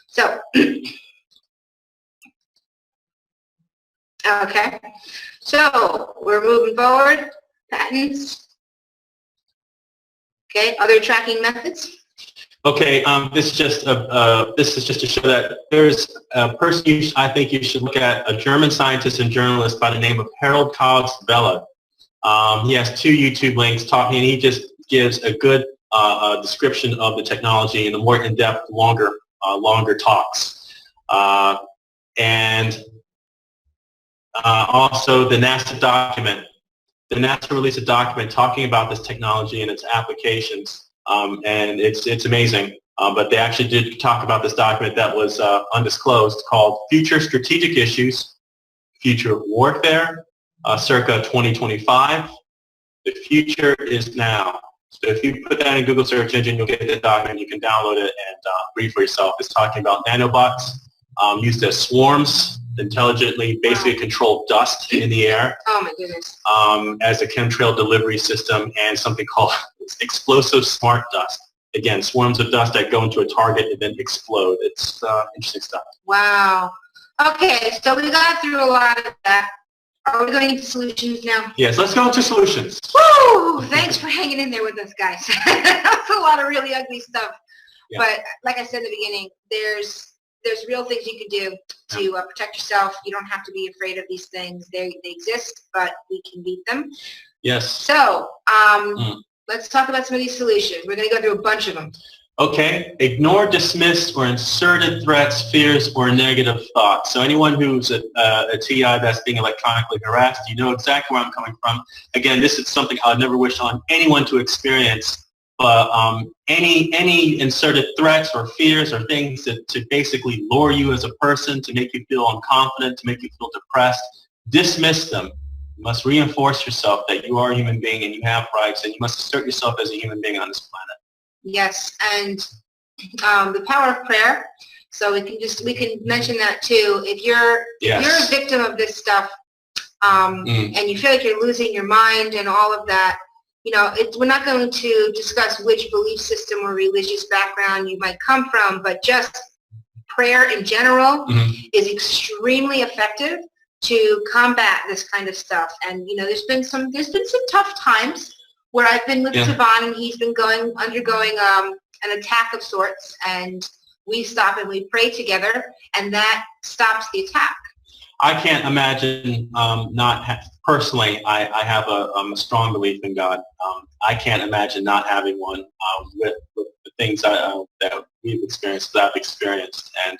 So, okay, so we're moving forward. Patents. Okay, other tracking methods. Okay, this is just to show that there's a person I think you should look at, a German scientist and journalist by the name of Harold Kogs-Vella. He has 2 YouTube links talking, and he just gives a good description of the technology in the more in-depth, longer talks. And also the NASA document. The NASA released a document talking about this technology and its applications, and it's amazing. But they actually did talk about this document that was undisclosed called Future Strategic Issues, Future Warfare, circa 2025. The future is now. So if you put that in Google search engine, you'll get the document. You can download it and read for yourself. It's talking about nanobots used as swarms, intelligently basically control dust in the air. Oh my goodness. As a chemtrail delivery system, and something called explosive smart dust. Again, swarms of dust that go into a target and then explode. It's interesting stuff. Wow. Okay, so we got through a lot of that. Are we going into solutions now? Yes, let's go into solutions. Woo! Thanks for hanging in there with us, guys. That's a lot of really ugly stuff. Yeah. But like I said in the beginning, there's real things you can do to protect yourself. You don't have to be afraid of these things. They exist, but we can beat them. Yes. So let's talk about some of these solutions. We're going to go through a bunch of them. Okay. Ignore dismissed or inserted threats, fears, or negative thoughts. So anyone who's a TI that's being electronically harassed, you know exactly where I'm coming from. Again, this is something I'd never wish on anyone to experience. But any inserted threats or fears or things to basically lure you as a person, to make you feel unconfident, to make you feel depressed, dismiss them. You must reinforce yourself that you are a human being and you have rights, and you must assert yourself as a human being on this planet. Yes, and the power of prayer. So we can mention that too. If you're a victim of this stuff, and you feel like you're losing your mind and all of that, you know, we're not going to discuss which belief system or religious background you might come from, but just prayer in general is extremely effective to combat this kind of stuff. And you know, there's been some tough times where I've been with Savon and he's been undergoing an attack of sorts, and we stop and we pray together, and that stops the attack. I can't imagine personally, I have a strong belief in God. I can't imagine not having one with the things that we've experienced, that I've experienced. And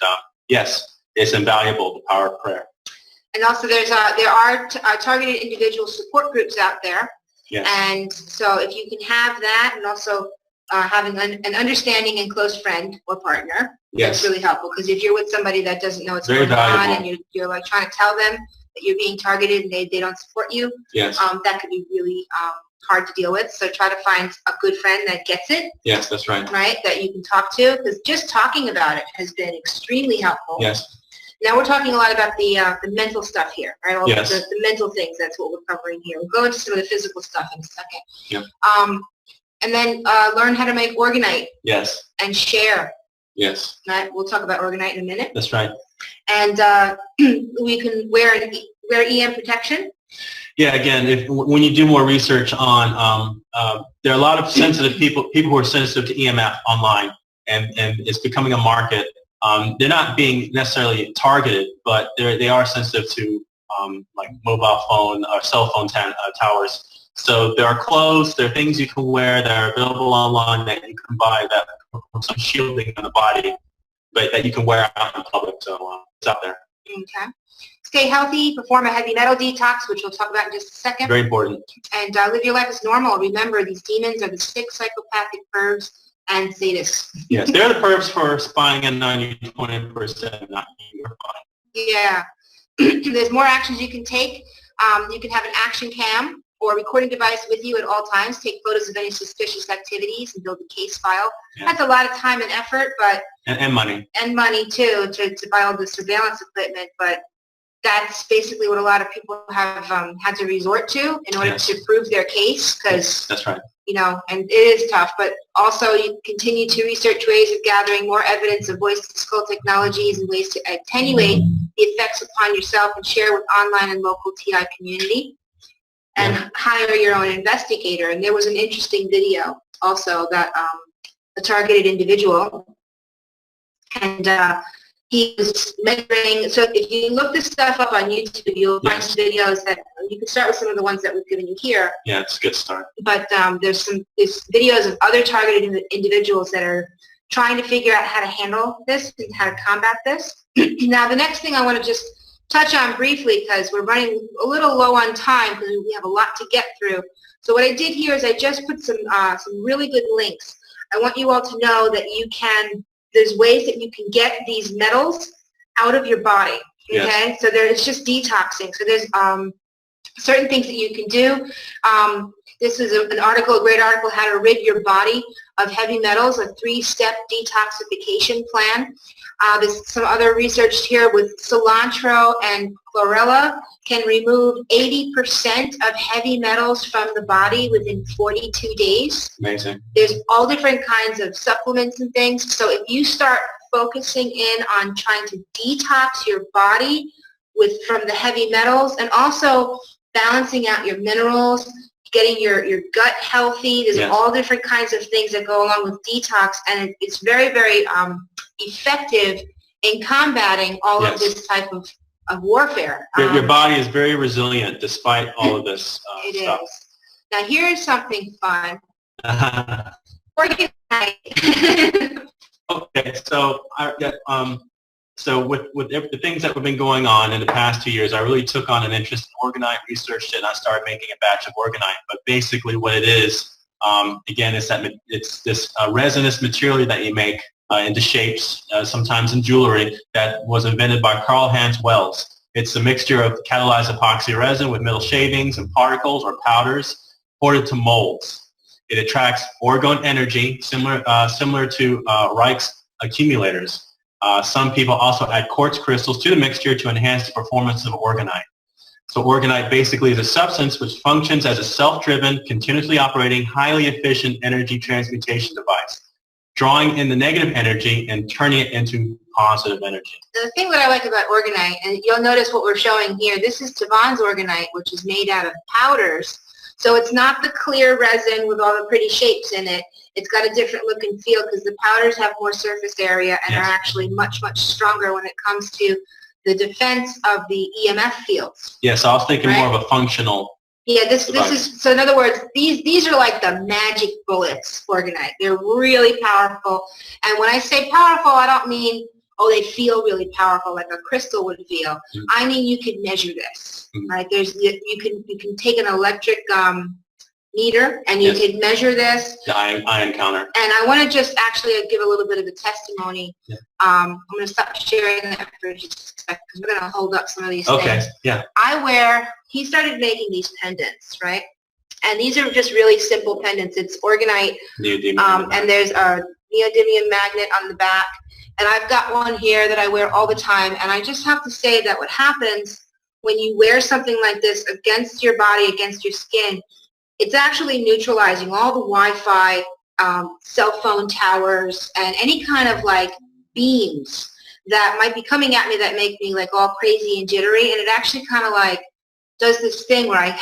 yes, it's invaluable, the power of prayer. And also there are targeted individual support groups out there. Yes. And so if you can have that, and also having an understanding and close friend or partner, that's really helpful. Because if you're with somebody that doesn't know what's going on, and you're like trying to tell them that you're being targeted and they don't support you, that could be really hard to deal with. So try to find a good friend that gets it. Yes, that's right. Right, that you can talk to, because just talking about it has been extremely helpful. Yes. Now we're talking a lot about the mental stuff here, right? All the mental things, that's what we're covering here. We'll go into some of the physical stuff in a second. Yeah. And then learn how to make Organite. Yes. And share. Yes. Right? We'll talk about Organite in a minute. That's right. And we can wear EM protection. Yeah, again, when you do more research on, there are a lot of sensitive people who are sensitive to EMF online, and it's becoming a market. They're not being necessarily targeted, but they are sensitive to like mobile phone or cell phone towers. So there are clothes, there are things you can wear that are available online that you can buy that have some shielding on the body, but that you can wear out in public. So it's out there. Okay. Stay healthy, perform a heavy metal detox, which we'll talk about in just a second. Very important. And live your life as normal. Remember, these demons are the sick psychopathic pervs and sadists. Yes, they're the perps for spying in on you 20%, not your body. Yeah. There's more actions you can take. You can have an action cam or recording device with you at all times. Take photos of any suspicious activities and build a case file. Yeah. That's a lot of time and effort, but And money. And money too to buy all the surveillance equipment. But that's basically what a lot of people have had to resort to in order to prove their case. Because that's right. You know, and it is tough. But also, you continue to research ways of gathering more evidence of voice-to-skull technologies and ways to attenuate the effects upon yourself and share with online and local TI community. And hire your own investigator. And there was an interesting video also that a targeted individual, and he was measuring. So if you look this stuff up on YouTube, you'll find some videos that you can start with some of the ones that we've given you here. Yeah, it's a good start. But there's videos of other targeted individuals that are trying to figure out how to handle this and how to combat this. Now, the next thing I want to just touch on briefly, because we're running a little low on time because we have a lot to get through. So what I did here is I just put some really good links. I want you all to know that there's ways that you can get these metals out of your body, okay? Yes. So it's just detoxing. So there's certain things that you can do. This is a great article, How to Rid Your Body of Heavy Metals, a 3-step detoxification plan. There's some other research here with cilantro and chlorella can remove 80% of heavy metals from the body within 42 days. Amazing. There's all different kinds of supplements and things. So if you start focusing in on trying to detox your body from the heavy metals and also balancing out your minerals, getting your gut healthy, there's all different kinds of things that go along with detox, and it's very, very effective in combating all of this type of warfare. Your body is very resilient despite all of this stuff. It is. Now here's something fun. Okay, so with the things that have been going on in the past 2 years, I really took on an interest in orgonite, researched it, and I started making a batch of orgonite. But basically what it is, again, it's this resinous material that you make into shapes, sometimes in jewelry, that was invented by Carl Hans Wells. It's a mixture of catalyzed epoxy resin with metal shavings and particles or powders poured into molds. It attracts orgone energy, similar to Reich's accumulators. Some people also add quartz crystals to the mixture to enhance the performance of orgonite. So orgonite basically is a substance which functions as a self-driven, continuously operating, highly efficient energy transmutation device, drawing in the negative energy and turning it into positive energy. The thing that I like about orgonite, and you'll notice what we're showing here, this is Tavon's orgonite, which is made out of powders. So it's not the clear resin with all the pretty shapes in it. It's got a different look and feel because the powders have more surface area and are actually much, much stronger when it comes to the defense of the EMF fields. Yes, I was thinking more of a functional. Yeah, this is, so in other words, these are like the magic bullets, orgonite. They're really powerful. And when I say powerful, I don't mean, oh, they feel really powerful like a crystal would feel. I mean, you can measure this. Right? You can take an electric meter and you can measure this. The ion counter. And I want to just actually give a little bit of a testimony. Yeah. I'm going to stop sharing that for just a second because we're going to hold up some of these things. Yeah. He started making these pendants, right? And these are just really simple pendants. It's orgonite, and there's a neodymium magnet on the back. And I've got one here that I wear all the time. And I just have to say that what happens when you wear something like this against your body, against your skin, it's actually neutralizing all the Wi-Fi, cell phone towers, and any kind of like beams that might be coming at me that make me like all crazy and jittery. And it actually kind of like does this thing where I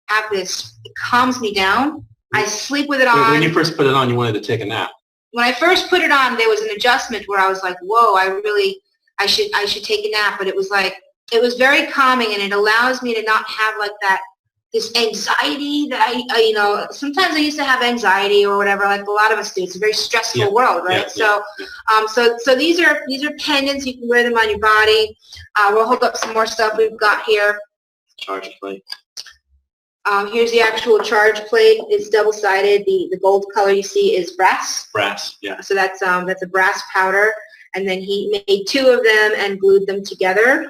have this, it calms me down. I sleep with it on. When you first put it on, you wanted to take a nap. When I first put it on, there was an adjustment where I was like, whoa, I should take a nap. But it was like, it was very calming, and it allows me to not have like that this anxiety that I sometimes I used to have anxiety or whatever, like a lot of us do. It's a very stressful world, right? So these are pendants. You can wear them on your body. We'll hold up some more stuff we've got here. Charge plate. Here's the actual charge plate. It's double-sided. The gold color you see is brass. Brass, yeah. So that's a brass powder, and then he made 2 of them and glued them together.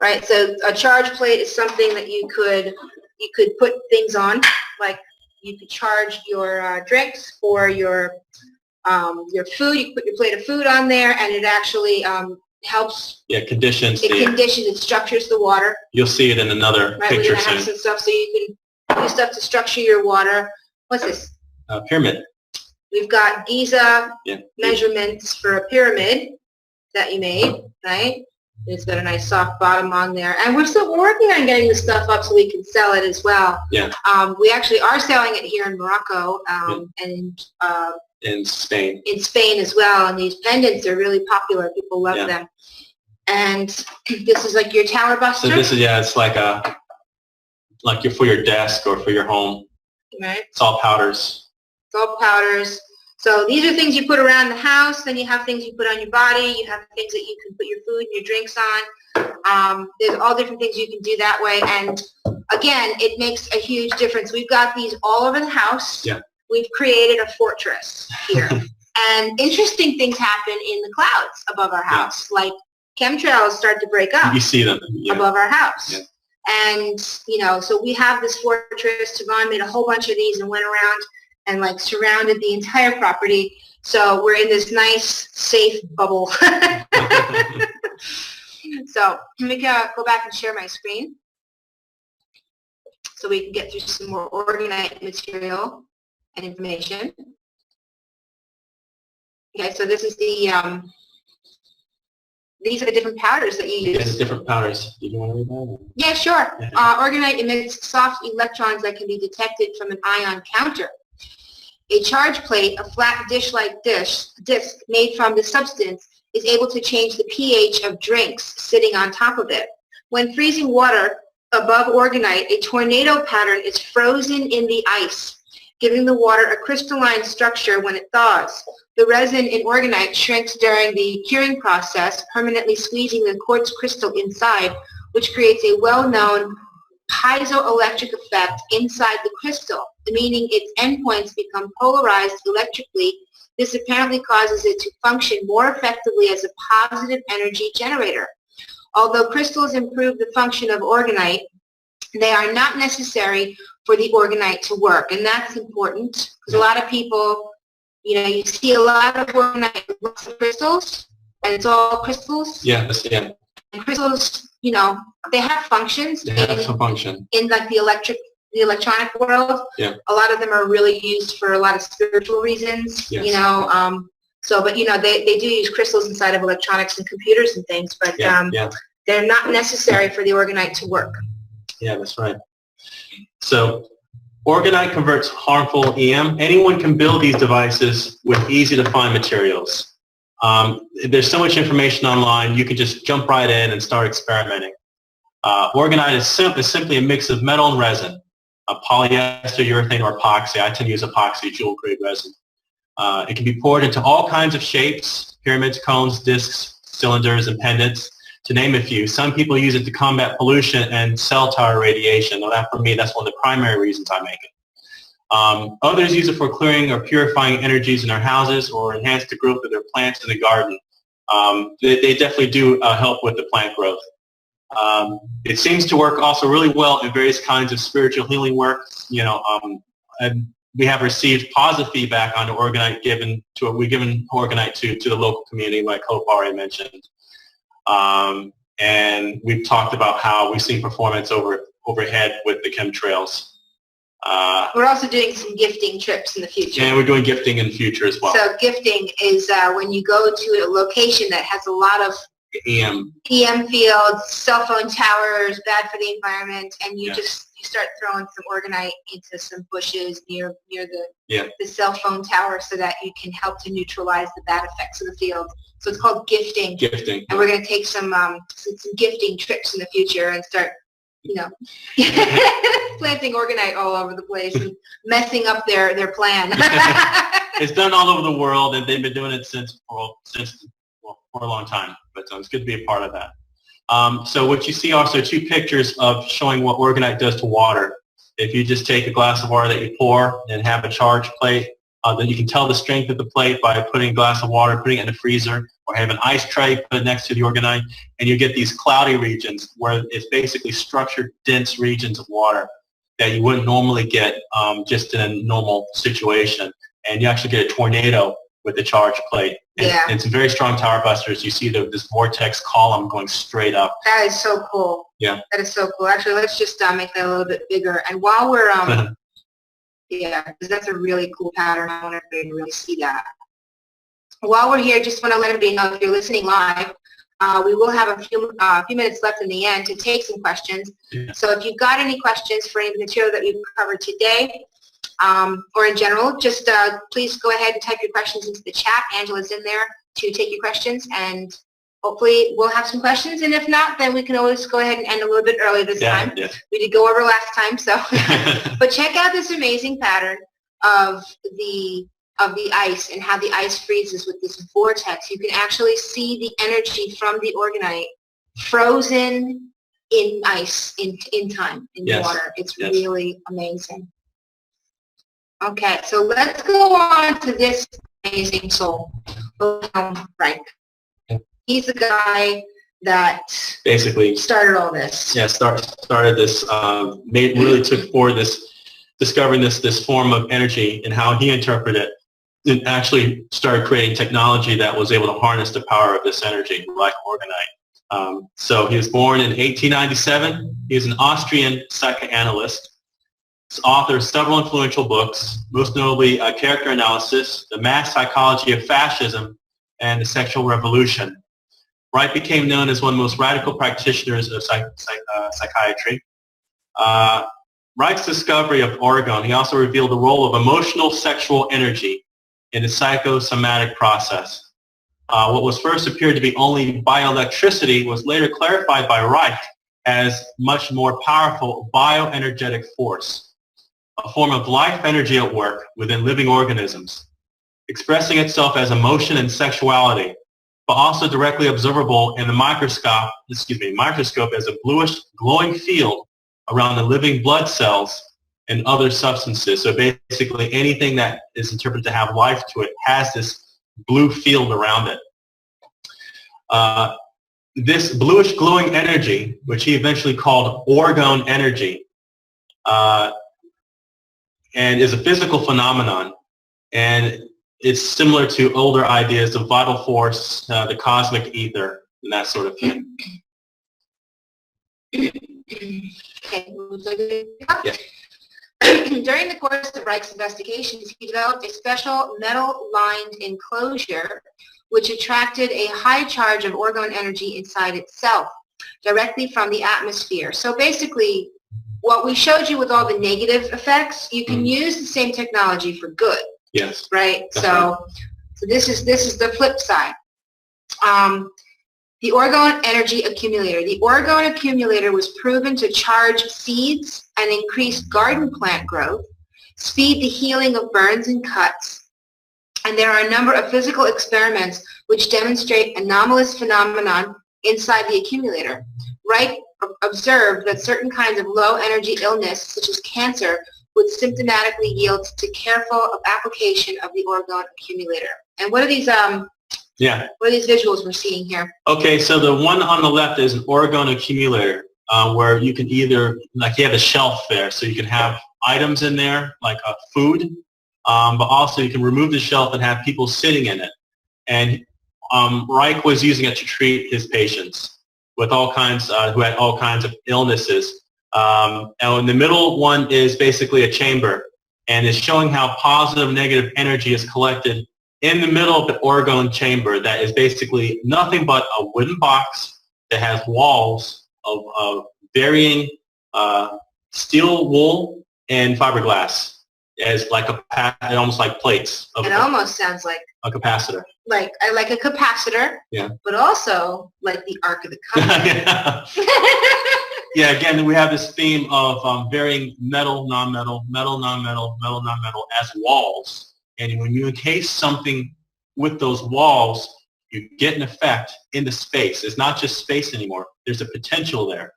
Right. So a charge plate is something that you could put things on, like you could charge your drinks or your food. You put your plate of food on there, and it actually helps. Yeah, conditions. It structures the water. You'll see it in another picture We're gonna have soon. some stuff, so you can use stuff to structure your water. What's this? Pyramid. We've got Giza measurements for a pyramid that you made, right? It's got a nice soft bottom on there, and we're still working on getting this stuff up so we can sell it as well. Yeah. We actually are selling it here in Morocco and in Spain. In Spain as well, and these pendants are really popular. People love them. And this is like your tower buster. So this is it's like for your desk or for your home. Right. It's all powders. It's all powders. So these are things you put around the house. Then you have things you put on your body. You have things that you can put your food and your drinks on. There's all different things you can do that way. And again, it makes a huge difference. We've got these all over the house. Yeah. We've created a fortress here. And interesting things happen in the clouds above our house. Like chemtrails start to break up. You see them above our house. Yeah. And, so we have this fortress. Tavon made a whole bunch of these and went around and like surrounded the entire property. So we're in this nice, safe bubble. So let me go back and share my screen so we can get through some more organite material and information. Okay, so this is the, these are the different powders that you use. Yeah, the different powders. Do you want to read that? Yeah, sure. Organite emits soft electrons that can be detected from an ion counter. A charge plate, a flat dish-like disc made from the substance, is able to change the pH of drinks sitting on top of it. When freezing water above organite, a tornado pattern is frozen in the ice, giving the water a crystalline structure when it thaws. The resin in organite shrinks during the curing process, permanently squeezing the quartz crystal inside, which creates a well-known piezoelectric effect inside the crystal, meaning its endpoints become polarized electrically. This apparently causes it to function more effectively as a positive energy generator. Although crystals improve the function of organite, they are not necessary for the organite to work, and that's important because a lot of people, you see a lot of organite with lots of crystals, and it's all crystals. Yeah. And crystals, they have functions. They have some function. In like the electronic world. Yeah. A lot of them are really used for a lot of spiritual reasons. Yes. But they do use crystals inside of electronics and computers and things, but they're not necessary for the organite to work. Yeah, that's right. So organite converts harmful EM. Anyone can build these devices with easy-to-find materials. There's so much information online, you can just jump right in and start experimenting. Organite is simply a mix of metal and resin, polyester, urethane, or epoxy. I tend to use epoxy, jewel-grade resin. It can be poured into all kinds of shapes, pyramids, cones, discs, cylinders, and pendants, to name a few. Some people use it to combat pollution and cell tower radiation. Now for me, that's one of the primary reasons I make it. Others use it for clearing or purifying energies in their houses or enhance the growth of their plants in the garden. They definitely do help with the plant growth. It seems to work also really well in various kinds of spiritual healing work. And we have received positive feedback on the organite we've given organite to the local community, like Hope already mentioned. And we've talked about how we've seen performance overhead with the chemtrails. We're also doing some gifting trips in the future. And we're doing gifting in the future as well. So gifting is when you go to a location that has a lot of EM fields, cell phone towers, bad for the environment, and you start throwing some organite into some bushes near the cell phone tower so that you can help to neutralize the bad effects of the field. So it's called gifting. Gifting. And we're going to take some gifting trips in the future and start you know, planting organite all over the place and messing up their plan. It's done all over the world, and they've been doing it for a long time. But it's good to be a part of that. So what you see also are two pictures of showing what organite does to water. If you just take a glass of water that you pour and have a charge plate, then you can tell the strength of the plate by putting a glass of water, putting it in the freezer, or have an ice tray, put it next to the organite, and you get these cloudy regions where it's basically structured, dense regions of water that you wouldn't normally get just in a normal situation. And you actually get a tornado with the charge plate. And it's very strong tower busters. You see this vortex column going straight up. That is so cool. Yeah. That is so cool. Actually, let's just make that a little bit bigger. And while we're, yeah, because that's a really cool pattern. I want everybody to really see that. While we're here, just want to let everybody know if you're listening live, we will have a few minutes left in the end to take some questions. Yeah. So if you've got any questions for any of the material that we've covered today, or in general, just please go ahead and type your questions into the chat. Angela's in there to take your questions, and hopefully we'll have some questions. And if not, then we can always go ahead and end a little bit early this time. Yeah. We did go over last time, so. But check out this amazing pattern of the ice and how the ice freezes with this vortex. You can actually see the energy from the organite frozen in ice in time, in water. It's really amazing. Okay, so let's go on to this amazing soul, Frank. He's the guy that basically started all this. Yeah, started this, really took forward this, discovering this form of energy and how he interpreted it, and actually started creating technology that was able to harness the power of this energy, like organite. So he was born in 1897. He is an Austrian psychoanalyst. He's author of several influential books, most notably Character Analysis, The Mass Psychology of Fascism, and The Sexual Revolution. Wright became known as one of the most radical practitioners of psychiatry. Wright's discovery of orgone, he also revealed the role of emotional sexual energy in the psychosomatic process. What was first appeared to be only bioelectricity was later clarified by Wright as much more powerful bioenergetic force, a form of life energy at work within living organisms, expressing itself as emotion and sexuality, but also directly observable in the microscope as a bluish glowing field around the living blood cells and other substances. So basically anything that is interpreted to have life to it has this blue field around it. This bluish glowing energy, which he eventually called orgone energy, and is a physical phenomenon, and it's similar to older ideas of vital force, the cosmic ether, and that sort of thing. Okay. During the course of Reich's investigations, he developed a special metal-lined enclosure which attracted a high charge of orgone energy inside itself, directly from the atmosphere. So basically, what we showed you with all the negative effects, you can use the same technology for good. Yes. Right? So this is the flip side. The orgone energy accumulator. The orgone accumulator was proven to charge seeds and increase garden plant growth, speed the healing of burns and cuts, and there are a number of physical experiments which demonstrate anomalous phenomenon inside the accumulator. Wright observed that certain kinds of low-energy illness, such as cancer, would symptomatically yield to careful application of the orgone accumulator. And what are these? What are these visuals we're seeing here? Okay, so the one on the left is an orgone accumulator, where you can either, like you have a shelf there, so you can have items in there, like food, but also you can remove the shelf and have people sitting in it. And Reich was using it to treat his patients with all kinds, who had all kinds of illnesses. And the middle one is basically a chamber, and it's showing how positive and negative energy is collected in the middle of the orgone chamber that is basically nothing but a wooden box that has walls of varying steel wool and fiberglass as like almost like plates. It almost sounds like a capacitor. Like a capacitor, yeah, but also like the Ark of the Covenant. Yeah, again, we have this theme of varying metal, non-metal, metal, non-metal, metal, non-metal as walls. And when you encase something with those walls, you get an effect into space. It's not just space anymore. There's a potential there.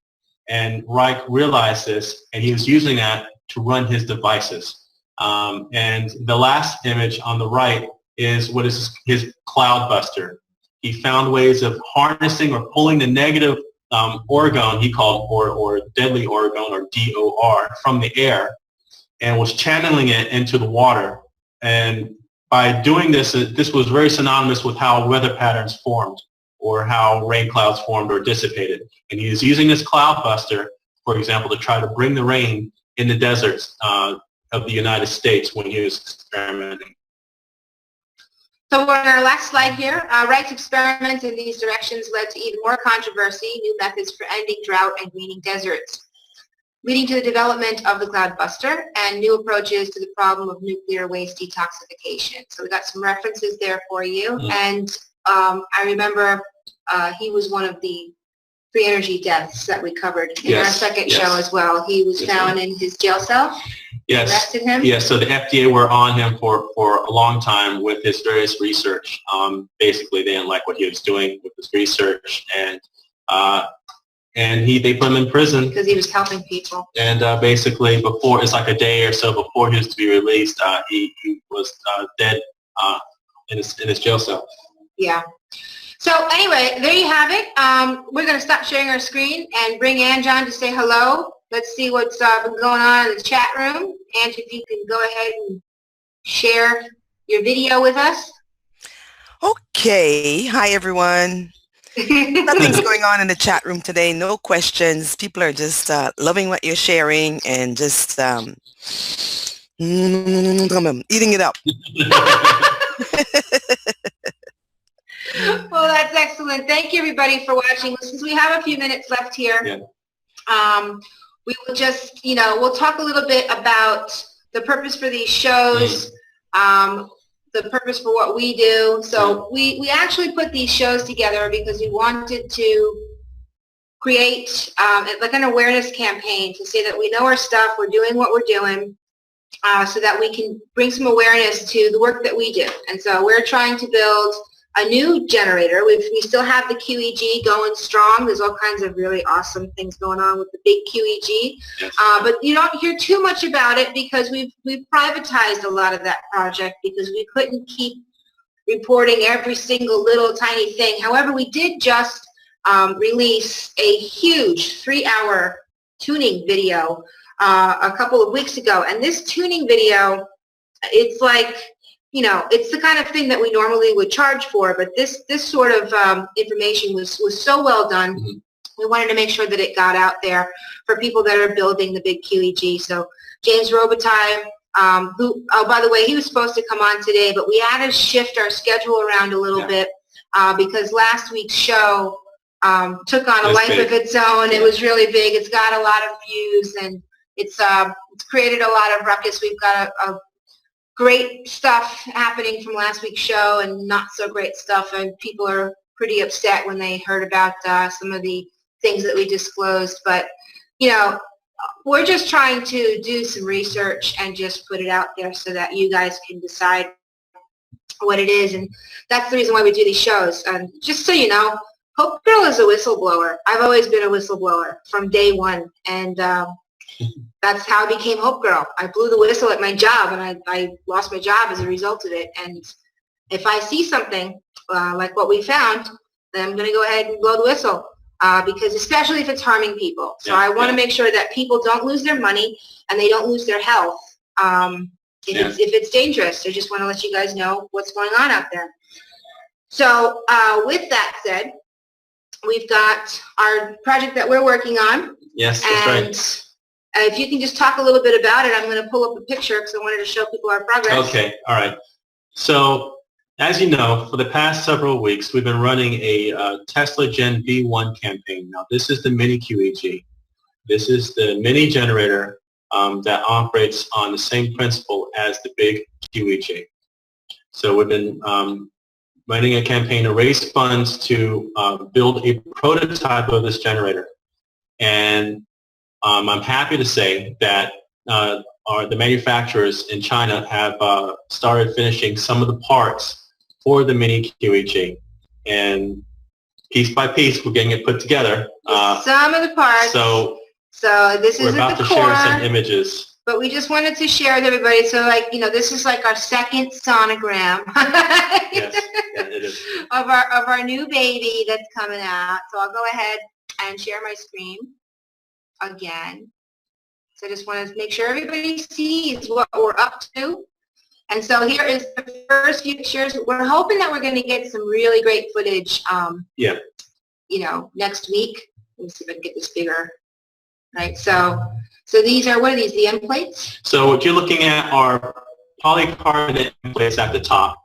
And Reich realized this, and he was using that to run his devices. And the last image on the right is what is his cloud buster. He found ways of harnessing or pulling the negative orgone, he called, or deadly orgone, or DOR, from the air, and was channeling it into the water. And by doing this, this was very synonymous with how weather patterns formed, or how rain clouds formed or dissipated. And he was using this cloud buster, for example, to try to bring the rain in the deserts of the United States when he was experimenting. So we're on our last slide here. Wright's experiment in these directions led to even more controversy, new methods for ending drought and greening deserts, leading to the development of the cloud buster and new approaches to the problem of nuclear waste detoxification. So we got some references there for you. And I remember he was one of the free energy deaths that we covered in our second show as well. He was found in his jail cell. Arrested him? Yes, so the FDA were on him for a long time with his various research. Basically, they didn't like what he was doing with his research, and they put him in prison. Because he was helping people. And basically, before, it's like a day or so before he was to be released, he was dead in his jail cell. Yeah. So anyway, there you have it. We're going to stop sharing our screen and bring Anjan to say hello. Let's see what's been going on in the chat room. Angie, if you can go ahead and share your video with us. Okay. Hi, everyone. Nothing's going on in the chat room today. No questions. People are just loving what you're sharing and just eating it up. Well, that's excellent. Thank you, everybody, for watching. Since we have a few minutes left here, we will just, we'll talk a little bit about the purpose for these shows, the purpose for what we do. So we actually put these shows together because we wanted to create like an awareness campaign to say that we know our stuff, we're doing what we're doing, so that we can bring some awareness to the work that we do. And so we're trying to build a new generator. We still have the QEG going strong. There's all kinds of really awesome things going on with the big QEG. Yes. But you don't hear too much about it because we've privatized a lot of that project because we couldn't keep reporting every single little tiny thing. However, we did just release a huge 3-hour tuning video a couple of weeks ago. And this tuning video, it's like, it's the kind of thing that we normally would charge for, but this sort of information was so well done. We wanted to make sure that it got out there for people that are building the big QEG. So James Robitaille, who, oh, by the way, he was supposed to come on today, but we had to shift our schedule around a little bit because last week's show took on a life of its own. It was really big. It's got a lot of views, and it's created a lot of ruckus. We've got a great stuff happening from last week's show and not so great stuff, and people are pretty upset when they heard about some of the things that we disclosed. But we're just trying to do some research and just put it out there so that you guys can decide what it is. And that's the reason why we do these shows. And just so you know, Hope Girl is a whistleblower. I've always been a whistleblower from day one, and that's how I became Hope Girl. I blew the whistle at my job, and I lost my job as a result of it. And if I see something like what we found, then I'm going to go ahead and blow the whistle, because especially if it's harming people. So I want to make sure that people don't lose their money and they don't lose their health if it's dangerous. I just want to let you guys know what's going on out there. So with that said, we've got our project that we're working on. Yes, that's right. If you can just talk a little bit about it, I'm going to pull up a picture because I wanted to show people our progress. Okay, all right. So, as you know, for the past several weeks, we've been running a Tesla Gen V1 campaign. Now, this is the mini QEG. This is the mini generator that operates on the same principle as the big QEG. So we've been running a campaign to raise funds to build a prototype of this generator. And I'm happy to say that the manufacturers in China have started finishing some of the parts for the mini QEG. And piece by piece, we're getting it put together. Some of the parts. So this we're isn't about the to core, share some images. but we just wanted to share with everybody. So, like, you know, this is like our second sonogram Yes, yeah, it is. of our new baby that's coming out. So I'll go ahead and share my screen again. So I just want to make sure everybody sees what we're up to. And so here is the first few pictures. We're hoping that we're going to get some really great footage, Yeah. you know, next week. Let me see if I can get this bigger. Right, so these are, what are these, the end plates? So what you're looking at are polycarbonate plates at the top.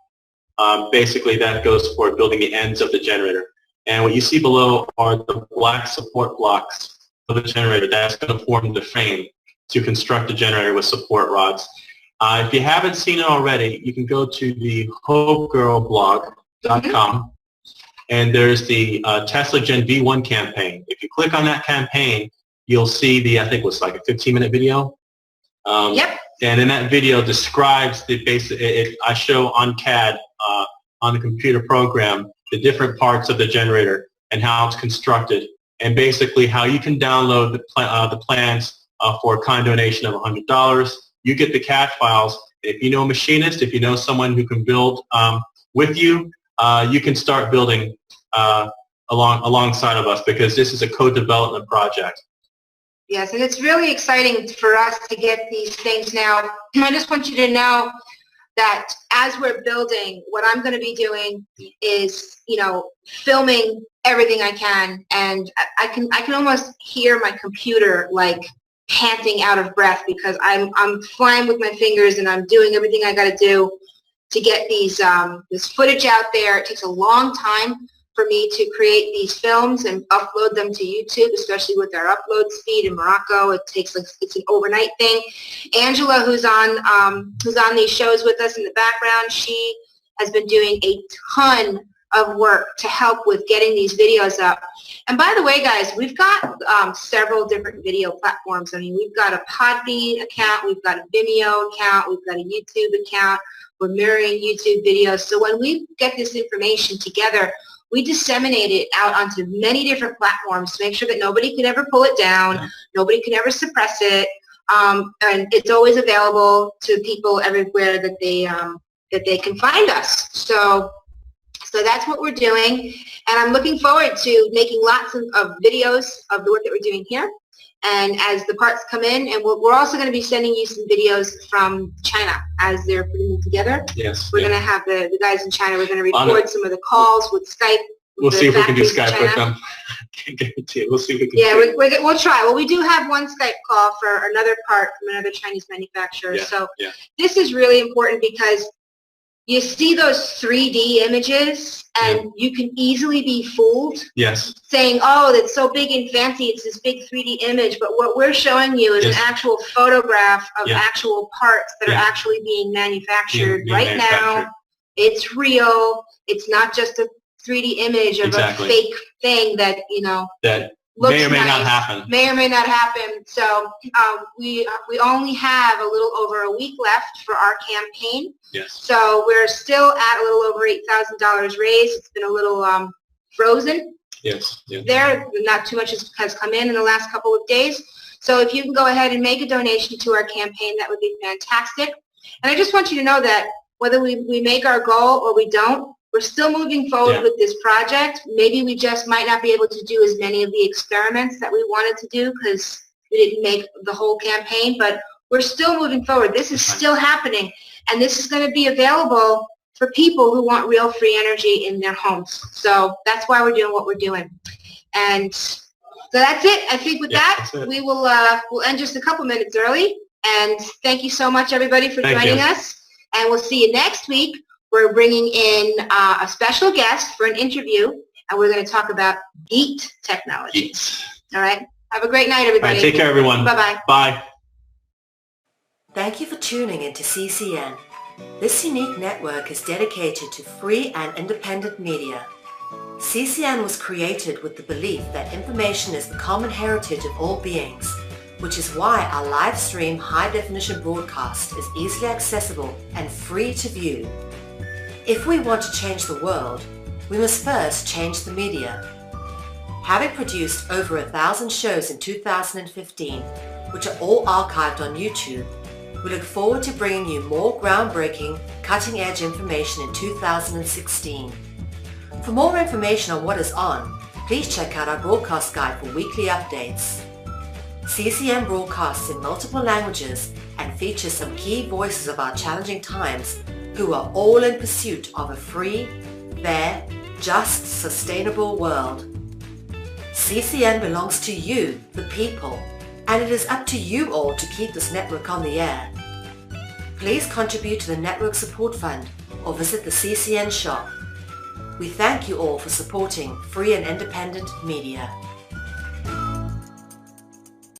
Basically, that goes for building the ends of the generator. And what you see below are the black support blocks of the generator. That's going to form the frame to construct the generator with support rods. If you haven't seen it already, you can go to the hopegirlblog.com, and there's the Tesla Gen V1 campaign. If you click on that campaign, you'll see the, I think it was like a 15-minute video. Yep. And in that video describes the basic, I show on CAD, on the computer program, the different parts of the generator and how it's constructed, and basically how you can download the plans for a kind donation of $100. You get the CAD files. If you know a machinist, if you know someone who can build with you, you can start building alongside of us, because this is a co-development project. Yes, and it's really exciting for us to get these things now. And I just want you to know that as we're building, what I'm going to be doing is, you know, filming everything I can, and I can almost hear my computer like panting out of breath, because I'm flying with my fingers and I'm doing everything I got to do to get these this footage out there. It takes a long time for me to create these films and upload them to YouTube, especially with our upload speed in Morocco. It takes, like, it's an overnight thing. Angela, who's on these shows with us in the background, she has been doing a ton of work to help with getting these videos up. And by the way, guys, we've got several different video platforms. I mean, we've got a Podbean account, we've got a Vimeo account, we've got a YouTube account. We're mirroring YouTube videos. So when we get this information together, we disseminate it out onto many different platforms to make sure that nobody can ever pull it down, nobody can ever suppress it, and it's always available to people everywhere that they can find us. So that's what we're doing, and I'm looking forward to making lots of videos of the work that we're doing here. And as the parts come in, and we're also going to be sending you some videos from China as they're putting them together. Yes. We're going to have the guys in China. We're going to record some of the calls with Skype. We'll see if we can do Skype with them. Can't guarantee it. We'll see if we can. Yeah, we'll try. Well, we do have one Skype call for another part from another Chinese manufacturer. Yeah, so yeah. This is really important, because you see those 3D images, and you can easily be fooled. Yes. Saying, oh, it's so big and fancy, it's this big 3D image, but what we're showing you is an actual photograph of actual parts that are actually being manufactured right now. It's real. It's not just a 3D image of a fake thing that, you know, that looks may or may nice, not happen. May or may not happen. So we only have a little over a week left for our campaign. Yes. So we're still at a little over $8,000 raised. It's been a little frozen. Yes. Yeah. There, not too much has come in the last couple of days. So if you can go ahead and make a donation to our campaign, that would be fantastic. And I just want you to know that whether we make our goal or we don't, we're still moving forward with this project. Maybe we just might not be able to do as many of the experiments that we wanted to do because we didn't make the whole campaign, but we're still moving forward. This is still happening, and this is going to be available for people who want real free energy in their homes. So that's why we're doing what we're doing. And so that's it. I think with that, we will we'll end just a couple minutes early. And thank you so much, everybody, for joining us. And we'll see you next week. We're bringing in a special guest for an interview, and we're going to talk about GEET technology. All right? Have a great night, everybody. All right, take care, everyone. Bye-bye. Bye. Thank you for tuning into CCN. This unique network is dedicated to free and independent media. CCN was created with the belief that information is the common heritage of all beings, which is why our live stream high-definition broadcast is easily accessible and free to view. If we want to change the world, we must first change the media. Having produced over 1,000 shows in 2015, which are all archived on YouTube, we look forward to bringing you more groundbreaking, cutting-edge information in 2016. For more information on what is on, please check out our broadcast guide for weekly updates. CCN broadcasts in multiple languages and features some key voices of our challenging times who are all in pursuit of a free, fair, just, sustainable world. CCN belongs to you, the people, and it is up to you all to keep this network on the air. Please contribute to the Network Support Fund or visit the CCN shop. We thank you all for supporting free and independent media.